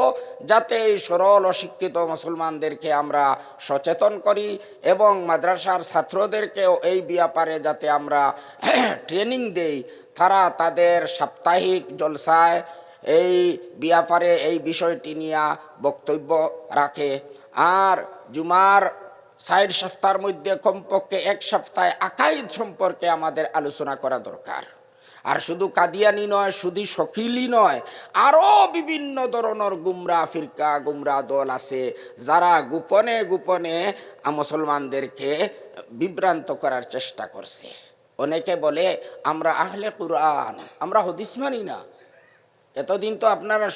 যাতে এই সরল অশিক্ষিত মুসলমানদেরকে আমরা সচেতন করি এবং মাদ্রাসার ছাত্রদেরকেও এই ব্যাপারে যাতে আমরা ট্রেনিং দেই, তারা তাদের সাপ্তাহিক জলসায় এই ব্যাপারে এই বিষয়টি নিয়ে বক্তব্য রাখে। আর জুমার ৬০ সপ্তাহের মধ্যে কমপক্ষে ১ সপ্তাহে আকাইদ সম্পর্কে আমাদের আলোচনা করা দরকার। আর শুধু কাদিয়ানি নয়, শুধু শকিলি নয়, আরও বিভিন্ন ধরনের গুমরা ফিরকা, গুমরা দল আছে যারা গোপনে গোপনে মুসলমানদেরকে বিভ্রান্ত করার চেষ্টা করছে। অনেকে বলে আমরা আহলে কুরআন, আমরা হাদিস মানি না। এতদিন তো আপনারা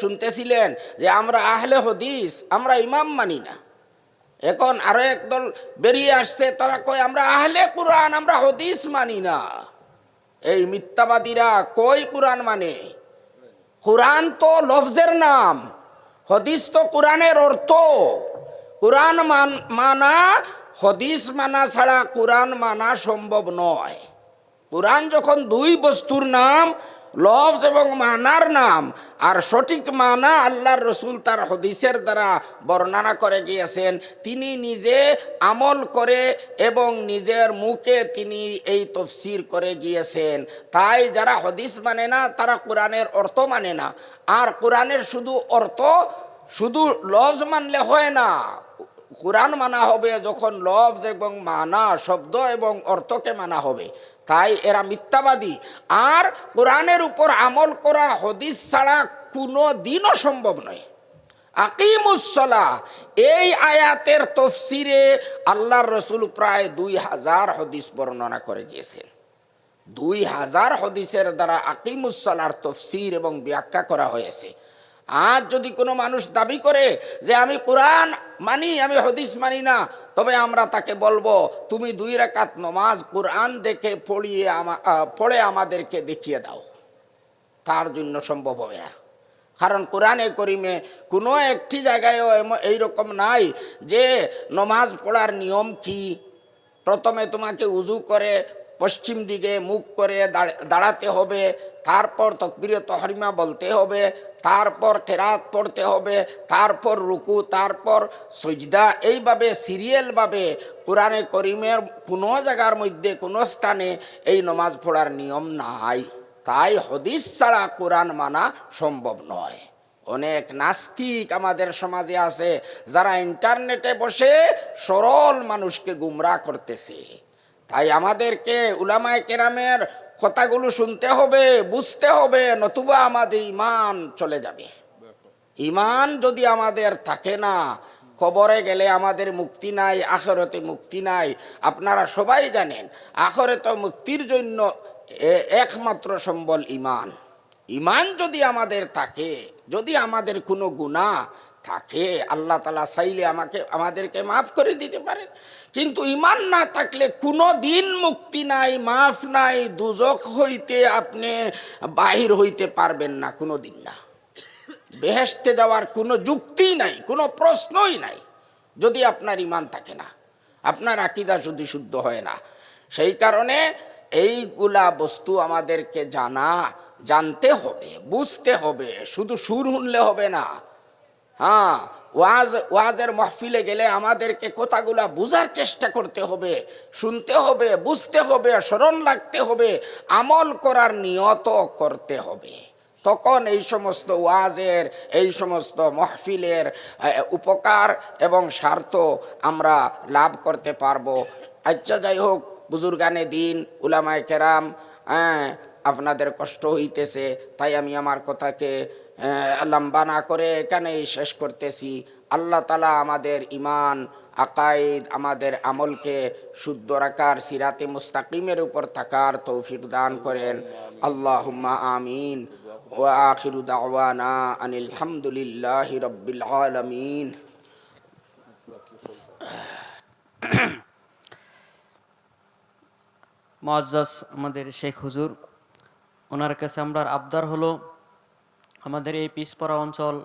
শুনতেছিলেন যে আমরা আহলে হাদিস, আমরা ইমাম মানি না। এখন আরো একদল বেরিয়ে আসছে, তারা কয় আমরা আহলে কুরআন, আমরা হাদিস মানি না। এই মিথ্যাবাদীরা কই কুরআন মানে? কুরআন তো লফজের নাম, হাদিস তো কুরআনের অর্থ। কুরআন মানা, হাদিস মানা ছাড়া কুরআন মানা সম্ভব নয়। কুরআন যখন দুই বস্তুর নাম, লফজ এবং মানার নাম, আর সঠিক মানা আল্লাহর রসুল তার হাদিসের দ্বারা বর্ণনা করে গিয়েছেন, তিনি নিজে আমল করে এবং নিজের মুখে তিনি এই তাফসীর করে গিয়েছেন। তাই যারা হাদিস মানে না তারা কোরআনের অর্থ মানে না। আর কোরআনের শুধু অর্থ, শুধু লফজ মানলে হয় না, কোরআন মানা হবে যখন লফজ এবং মানা, শব্দ এবং অর্থকে মানা হবে। তাই এরা মিথ্যাবাদী। আর কোরআনের উপর আমল করা হাদিস ছাড়া কোনো দিনও সম্ভব নয়। আকিমুস সালাহ, এই আয়াতের তাফসীরে আল্লাহর রসুল প্রায় ২০০০ হাদিস বর্ণনা করে গিয়েছেন। ২০০০ হাদিসের দ্বারা আকিমুস সালাহর তাফসীর এবং ব্যাখ্যা করা হয়েছে। আজ যদি কোনো মানুষ দাবি করে যে আমি কোরআন মানি, আমি হাদিস মানি না, তবে আমরা তাকে বলবো তুমি ২ রাকাত নামাজ কোরআন দেখে পড়ে আমাদেরকে দেখিয়ে দাও। তার জন্য সম্ভব হবে না, কারণ কোরআনে করিমে কোনো একটি জায়গায়ও এইরকম নাই যে নমাজ পড়ার নিয়ম কি, প্রথমে তোমাকে উজু করে পশ্চিম দিকে মুখ করে দাঁড়াতে হবে, তারপর তাকবীরে তাহরিমা বলতে হবে, তারপর কেরাত পড়তে হবে, তারপর রুকু, তারপর সিজদা। এইভাবে সিরিয়ালভাবে কোরআনে করিমের কোনো জায়গার মধ্যে কোনো স্থানে এই নামাজ পড়ার নিয়ম নাই। তাই হাদিস ছাড়া কোরআন মানা সম্ভব নয়। অনেক নাস্তিক আমাদের সমাজে আছে যারা ইন্টারনেটে বসে সরল মানুষকে গুমরাহ করতেছে। তাই আমাদেরকে উলামায়ে কেরামের কথাগুলো শুনতে হবে, বুঝতে হবে, নতুবা আমাদের ঈমান চলে যাবে। ঈমান যদি আমাদের থাকে না, কবরে গেলে আমাদের মুক্তি নাই, আখিরাতে মুক্তি নাই। আপনারা সবাই জানেন আখিরাতে মুক্তির জন্য একমাত্র সম্বল ঈমান। ঈমান যদি আমাদের থাকে, যদি আমাদের কোনো গুনাহ থাকে, আল্লাহ তাআলা চাইলে আমাদেরকে মাফ করে দিতে পারেন। কিন্তু ঈমান না থাকলে কোনো দিন মুক্তি নাই, মাফ নাই, দুজক হইতে আপনি বাহির হইতে পারবেন না, কোনো দিন না। বেহেশতে যাওয়ার কোনো যুক্তি নাই, কোনো প্রশ্নই নাই যদি আপনার ঈমান থাকে না, আপনার আকীদা যদি শুদ্ধ হয় না। সেই কারণে এইগুলা বস্তু আমাদেরকে জানতে হবে, বুঝতে হবে। শুধু সুর শুনলে হবে না। হ্যাঁ, ওয়াজের মাহফিলে গেলে আমাদেরকে কথাগুলা বুঝার চেষ্টা করতে হবে, শুনতে হবে, বুঝতে হবে, স্মরণ রাখতে হবে, আমল করার নিয়ত করতে হবে। তখন এই সমস্ত ওয়াজের, এই সমস্ত মাহফিলের উপকার এবং স্বার্থ আমরা লাভ করতে পারবো। আচ্ছা, যাই হোক, বুজুর্গানে দিন, উলামায়ে কেরাম, আপনাদের কষ্ট হইতেছে, তাই আমি আমার কথাকে লম্বা না করে এখানেই শেষ করতেছি। আল্লাহ তাআলা আমাদের ঈমান, আকাইদ, আমাদের আমলকে শুদ্ধ রাখার, সিরাতে মুস্তাকিমের উপর থাকার তৌফিক দান করেন। আল্লাহুম্মা আমিন। ওয়া আখিরু দাওয়ানা আনিল হামদুলিল্লাহি রাব্বিল আলামিন। মুআজ্জাজ আমাদের শেখ হুজুর, ওনার কাছে আমরা আবদার হলো, আমাদের এই পিছপড়া অঞ্চল,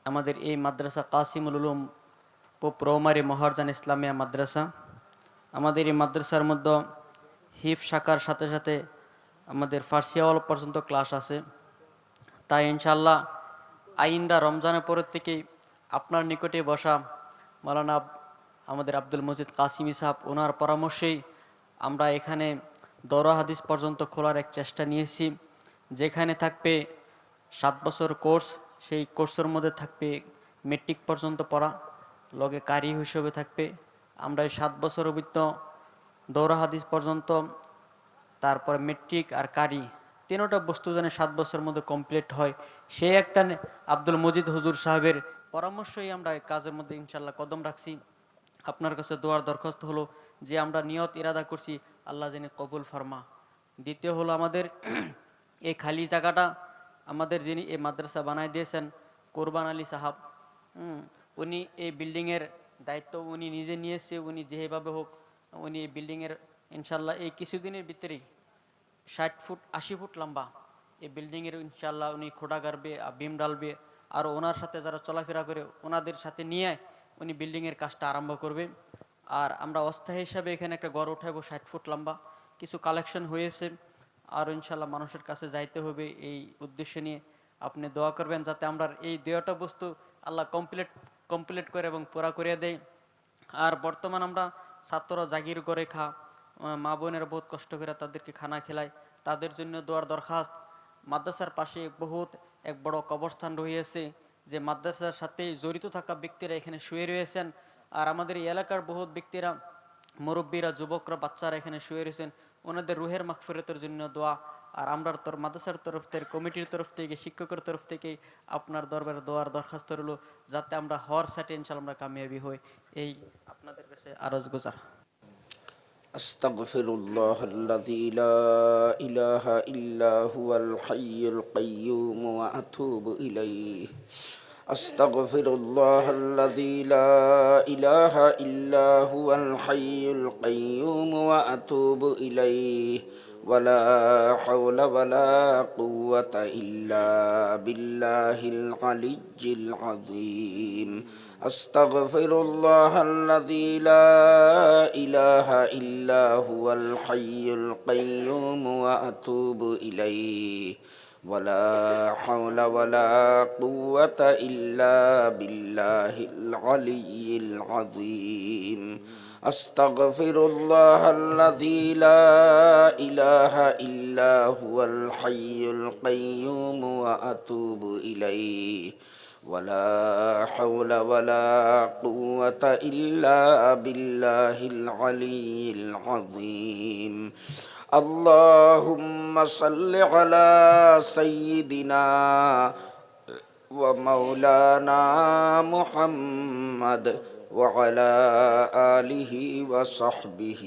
আমাদের এই মাদ্রাসা কাসিমুল উলুম প্রাইমারি মহারজান ইসলামিয়া মাদ্রাসা, আমাদের এই মাদ্রাসার মধ্যে হিফজ শাখার সাথে সাথে আমাদের ফার্সিয়াওয়াল পর্যন্ত ক্লাস আছে। তাই ইনশাআল্লাহ আইন্দা রমজানের পরের থেকেই আপনার নিকটে বসা মাওলানা আমাদের আব্দুল মজিদ কাসিমি সাহেব, ওনার পরামর্শেই আমরা এখানে দরা হাদিস পর্যন্ত খোলার এক চেষ্টা নিয়েছি, যেখানে থাকবে 7 বছর কোর্স। সেই কোর্সের মধ্যে থাকবে মেট্রিক পর্যন্ত পড়া, লগে কারি হিসেবে থাকবে। আমরা এই 7 বছর অভিজ্ঞ দৌরা হাদিস পর্যন্ত, তারপর মেট্রিক আর কারি, তিনোটা বস্তু যেন 7 বছরের মধ্যে কমপ্লিট হয়, সেই একটা আব্দুল মজিদ হুজুর সাহেবের পরামর্শই আমরা এই কাজের মধ্যে ইনশাল্লাহ কদম রাখছি। আপনার কাছে দোয়ার দরখাস্ত হলো যে আমরা নিয়ত ইরাদা করছি, আল্লাহ যেন কবুল ফরমা। দ্বিতীয় হলো আমাদের এই খালি জায়গাটা আমাদের যিনি এই মাদ্রাসা বানাই দিয়েছেন কোরবান আলী সাহাব, উনি এই বিল্ডিংয়ের দায়িত্ব উনি নিজে নিয়েছে। উনি যেভাবে হোক উনি এই বিল্ডিংয়ের ইনশাল্লাহ এই কিছুদিনের ভিতরেই 60 ফুট 80 ফুট লম্বা এই বিল্ডিংয়ের ইনশাল্লাহ উনি খোঁড়া গাড়বে, বিম ডালবে, আর ওনার সাথে যারা চলাফেরা করে ওনাদের সাথে নিয়ে উনি বিল্ডিংয়ের কাজটা আরম্ভ করবে। আর আমরা অস্থায়ী হিসাবে এখানে একটা ঘর উঠাবো 60 ফুট লম্বা। কিছু কালেকশন হয়েছে, আর ইনশাল্লাহ মানুষের কাছে যাইতে হবে এই উদ্দেশ্য নিয়ে। আপনি দোয়া করবেন যাতে আমরা এই দেওয়াটা বস্তু আল্লাহ কমপ্লিট করে এবং পুরা করে দেয়। আর বর্তমান আমরা ছাত্ররা জাগির করে মা বোনেরা বহুত কষ্ট করে তাদেরকে খানা খেলায়, তাদের জন্য দোয়ার দরখাস্ত। মাদ্রাসার পাশে বহুত এক বড় কবরস্থান রয়েছে, যে মাদ্রাসার সাথে জড়িত থাকা ব্যক্তিরা এখানে শুয়ে রয়েছেন। আর আমাদের এই এলাকার বহুত ব্যক্তিরা, মুরব্বীরা, যুবকরা, বাচ্চারা এখানে শুয়ে রয়েছেন, ওনাদের রুহের মাগফিরাতের জন্য দোয়া। আর আমরা মাদ্রাসার তরফ থেকে, কমিটির তরফ থেকে, শিক্ষকের তরফ থেকে আপনার দরবারে দোয়ার দরখাস্ত রইল যাতে আমরা হর সাথে ইনশাআল্লাহ আমরা কামিয়াবি হই, এই আপনাদের কাছে আরজ গুজার। আস্তাগফিরুল্লাহাল্লাযী লা ইলাহা ইল্লা হুয়াল হাইয়ুল কাইয়্যুম ওয়া আতুবু ইলাইহি। আস্তাগফিরুল্লাহাল্লাযী লা ইলাহা ইল্লা হুয়াল হাইয়ুল কাইয়্যুম ওয়া আতুবু ইলাইহি। ولا حول ولا قوة إلا بالله العلي العظيم أستغفر الله الذي لا إله إلا هو الحي القيوم وأتوب إليه ولا حول ولا قوة إلا بالله العلي العظيم أستغفر الله الذي لا إله إلا هو الحي القيوم وأتوب إليه ولا حول ولا قوة إلا بالله العلي العظيم اللهم صل على سيدنا ومولانا محمد وعلى آله وصحبه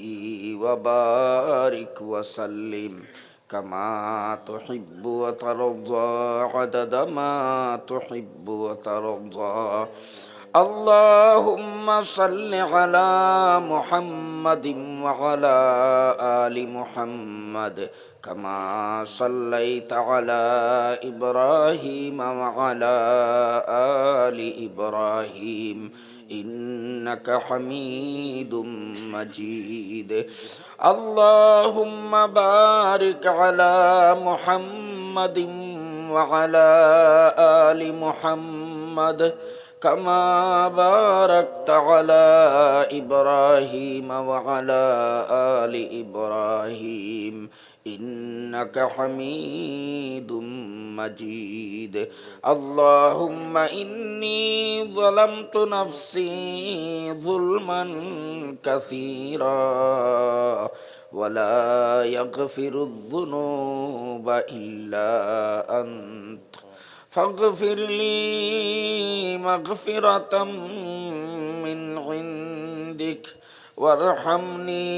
وبارك وسلم كما تحب وترضى عدد ما تحب وترضى اللهم صل على محمد وعلى آل محمد كما صليت على إبراهيم وعلى آل إبراهيم إنك حميد مجيد اللهم بارك على محمد وعلى آل محمد كما باركت على إبراهيم وعلى آل إبراهيم إنك حميد مجيد اللهم إني ظلمت نفسي ظلما كثيرا ولا يغفر الذنوب إلا أنت فاغفر لي مغفرة من عندك وارحمني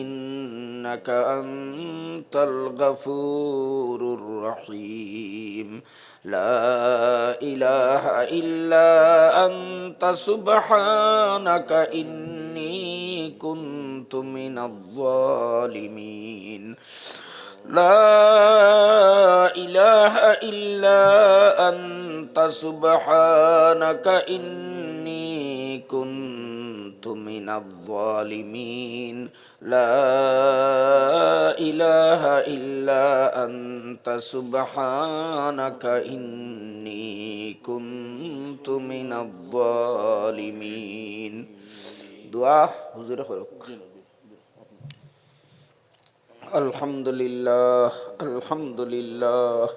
إنك أنت الغفور الرحيم لا إله إلا أنت سبحانك إني كنت من الظالمين لا إله إلا أنت سبحانك إني كنت من الظالمين لا إله إلا أنت سبحانك إني كنت من الظالمين دعاء حضور خلق الحمد لله الحمد لله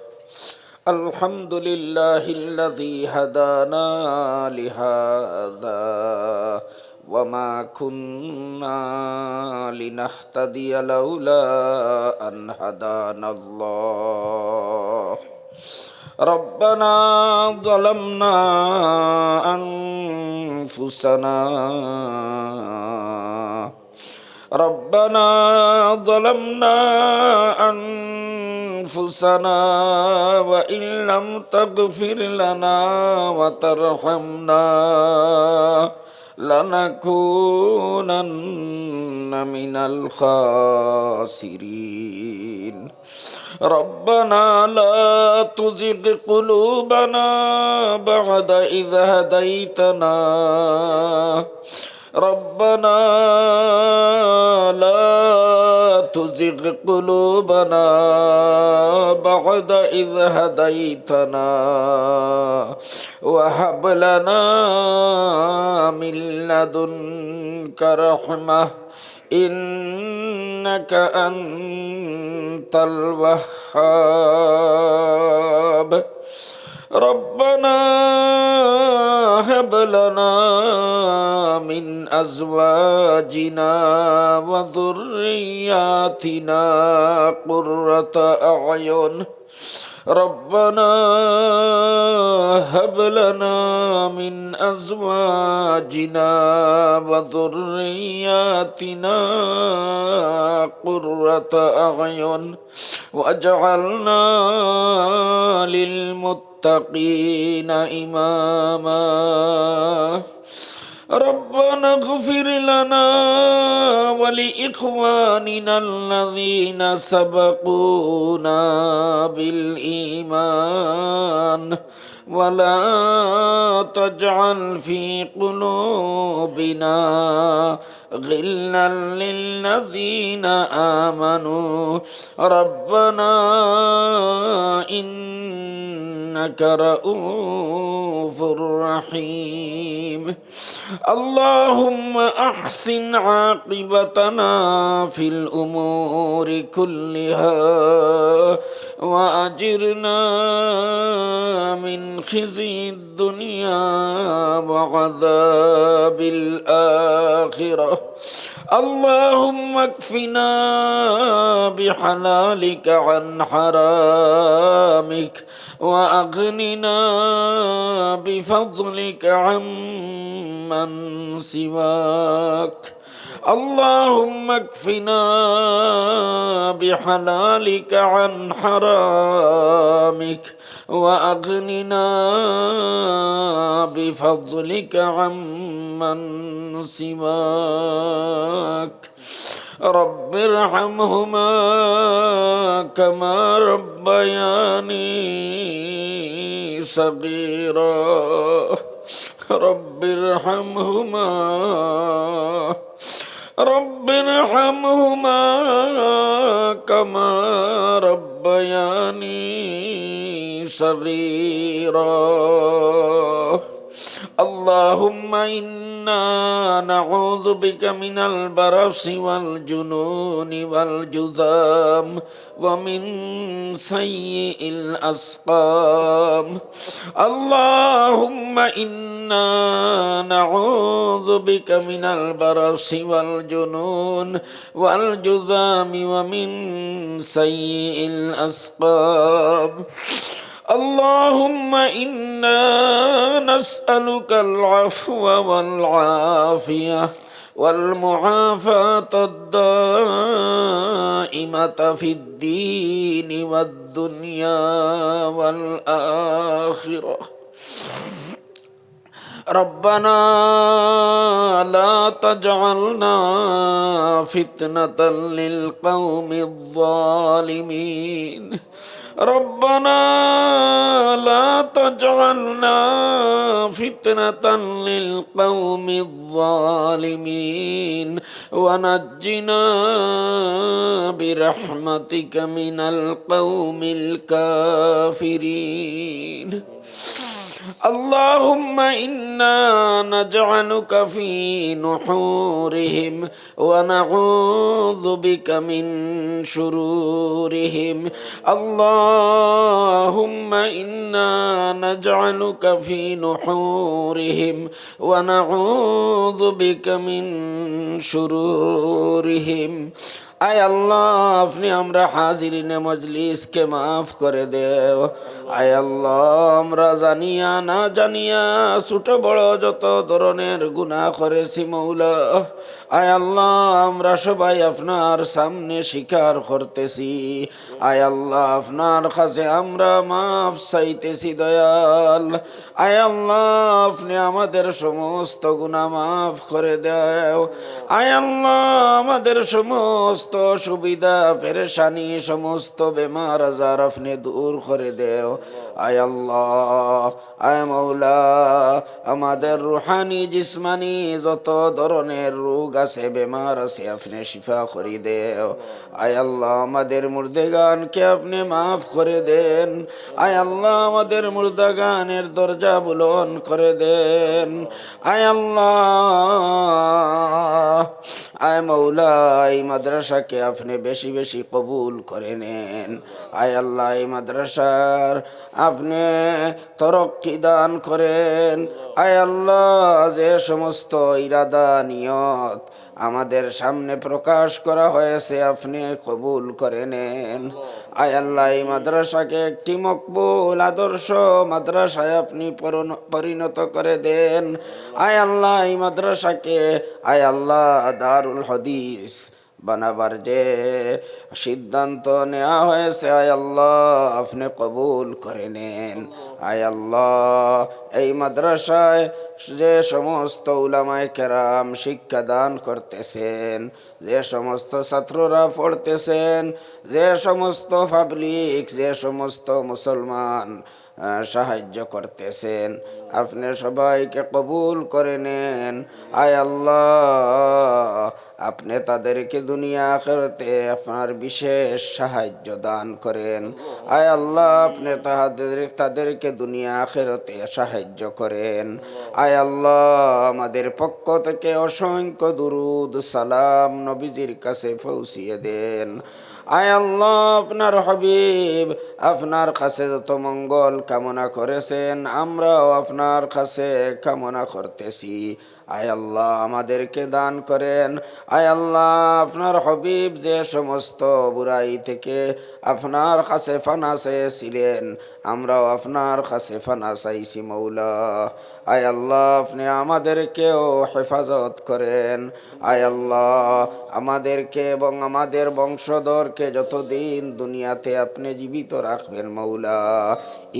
الحمد لله الذي هدانا لهذا وما كنا لنهتدي لولا أن هدانا الله ربنا ظلمنا أنفسنا ربنا ظلمنا أنفسنا وإن لم تغفر لنا وترحمنا لنكونن من الخاسرين ربنا لا تزغ قلوبنا بعد إذ هديتنا ربنا لا تزغ قلوبنا بعد إذ هديتنا وهب لنا من لدنك رحمة إنك أنت الوهاب ربنا هب لنا من أزواجنا وذرياتنا قرة أعين ربنا هب لنا من أزواجنا وذرياتنا قرة أعين واجعلنا للمتقين إماما ربنا اغفر لنا ولإخواننا الذين سبقونا بالإيمان ولا تجعل في قلوبنا غلا للذين آمنوا ربنا إنك رؤوف رحيم اللهم أحسن عاقبتنا في الأمور كلها وأجرنا من خزي الدنيا وعذاب الآخرة اللهم اكفنا بحلالك عن حرامك وأغننا بفضلك عمن سواك اللهم اكفنا بحلالك عن حرامك وأغننا بفضلك عمن سواك رب ارحمهما كما ربياني صغيرا رب ارحمهما كما ربياني صغيرا اللهم إنا نعوذ بك من البرص والجنون والجذام ومن سيء الأسقام اللهم إنا نعوذ بك من البرص والجنون والجذام ومن سيء الأسقام اللهم إنا نسألك العفو والعافية والمعافاة الدائمة في الدين والدنيا والآخرة ربنا لا تجعلنا فتنة للقوم الظالمين ربنا لا تجعلنا فتنة للقوم الظالمين ونجنا برحمتك من القوم الكافرين اللهم إنا نجعلك في نحورهم ونعوذ بك من شرورهم اللهم إنا نجعلك في نحورهم ونعوذ بك من شرورهم আয় আল্লাহ আপনি আমরা হাজিরিনে মজলিসকে মাফ করে দেও আয় আল্লাহ আমরা জানিয়া না জানিয়া ছোট বড় যত ধরনের গুনাহ করেছি মৌলা আয় আল্লাহ আমরা সবাই আপনার সামনে স্বীকার করতেছি আয় আল্লাহ আপনার কাছে আমরা মাফ চাইতেছি দয়াল আয় আল্লাহ আপনি আমাদের সমস্ত গুনাহ মাফ করে দাও আয় আল্লাহ আমাদের সমস্ত সুবিধা পেরেশানি সমস্ত বেমার আজার আপনি দূর করে দেও আয় আল্লাহ আয় মাওলা আমাদের রুহানি জিসমানি যত ধরনের রোগ আছে বেমার আছে আপনি শিফা করে দেও আয় আল্লাহ আমাদের মুর্দেগানকে আপনি মাফ করে দেন আয় আল্লাহ আমাদের মুর্দাগানের দরজা বুলন্দ করে দেন আয় আল্লাহ আয় মাওলা এই মাদ্রাসাকে আপনি বেশি বেশি কবুল করে নেন আয় আল্লাহ এই মাদ্রাসার আপনি তরক্কি দান করেন আয় আল্লাহ যে সমস্ত ইরাদা নিয়ত আমাদের সামনে প্রকাশ করা হয়েছে আপনি কবুল করে নেন আয় আল্লাহ এই মাদ্রাসাকে একটি মকবুল আদর্শ মাদ্রাসায় আপনি পরিণত করে দেন আয় আল্লাহ এই মাদ্রাসাকে আয় আল্লাহ দারুল হাদিস বানাবার যে সিদ্ধান্ত নেওয়া হয়েছে, আয় আল্লাহ আপনি কবুল করে নেন। আয় আল্লাহ এই মাদ্রাসায় যে সমস্ত উলামায়ে কেরাম শিক্ষা দান করতেছেন, যে সমস্ত ছাত্ররা পড়তেছেন, যে সমস্ত পাবলিক, যে সমস্ত মুসলমান সাহায্য করতেছেন, আপনি সবাইকে কবুল করে নেন। আয় আল্লাহ আপনি তাদেরকে দুনিয়া আখিরাতে আপনার বিশেষ সাহায্য দান করেন। আয় আল্লাহ আপনি তাদেরকে দুনিয়া আখিরাতে সাহায্য করেন। আয় আল্লাহ আমাদের পক্ষ থেকে অসংখ্য দুরুদ সালাম নবীজির কাছে পৌঁছিয়ে দেন। আয় আল্লাহ আপনার হাবিব আপনার কাছে যত মঙ্গল কামনা করেছেন, আমরাও আপনার কাছে কামনা করতেছি। আয় আল্লাহ আমাদেরকে দান করেন। আয় আল্লাহ আপনার হাবিব যে সমস্ত বুরাই থেকে আপনার কাছে ফানা চেয়েছিলেন, আমরাও আপনার কাছে ফানা চাইছি মৌলা। আয় আল্লাহ আপনি আমাদেরকেও হেফাজত করেন। আয় আল্লাহ আমাদেরকে এবং আমাদের বংশধরকে যতদিন দুনিয়াতে আপনি জীবিত রাখবেন মৌলা,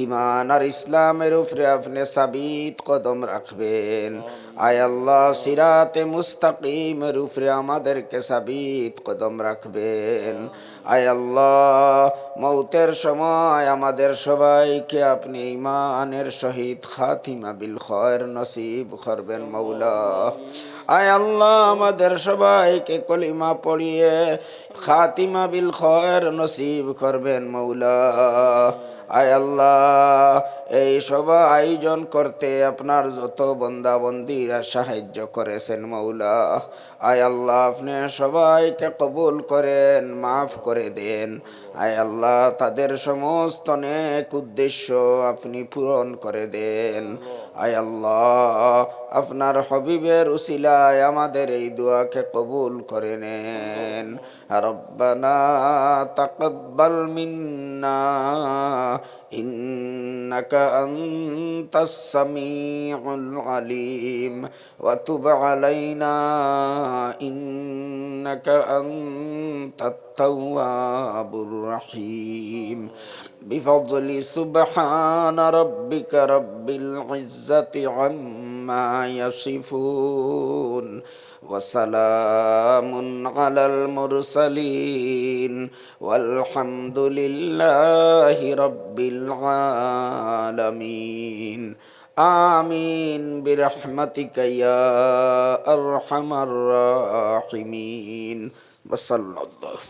ইমান আর ইসলামের উপরে আপনি সাবিত কদম রাখবেন। আয় আল্লাহ সিরাতে মুস্তাকিমের উপরে আমাদেরকে সাবিত কদম রাখবেন। আয় আল্লাহ মৌতের সময় আমাদের সবাইকে আপনি ইমানের সহিত খাতিমা বিল খয়র নসিব করবেন মৌলা। আয় আল্লাহ আমাদের সবাইকে কলিমা পড়িয়ে খাতিমা বিল খয়র নসিব করবেন মৌলা। আয় আল্লাহ এই সভা আয়োজন করতে আপনার যত বন্দা বন্দীরা সাহায্য করেছেন মৌলা, আয় আল্লাহ আপনি সবাইকে কবুল করেন, মাফ করে দেন। আয় আল্লাহ তাদের সমস্ত নেক উদ্দেশ্য আপনি পূরণ করে দেন। আয় আল্লাহ আপনার হবিবের উসিলায় আমাদের এই দোয়াকে কবুল করে নেন। রব্বানা তাকাব্বাল মিন্না ইন্নাকা আনতাস সামিউল আলিম ওয়া তুব আলাইনা ইন্নাকা আনতাত তাওয়াবুর রহিম। বিফضলি সুবহানা রাব্বিকা রাব্বিল ইজ্জাতি আম্মা ইয়াসিফুন ওয়া সালামুন আলাল মুরসালিন ওয়ালহামদুলিল্লাহি রাব্বিল আলামিন। আমিন বিরহমাতিকা ইয়া আরহামার রাহিমিন। ওয়া সাল্লাল্লাহু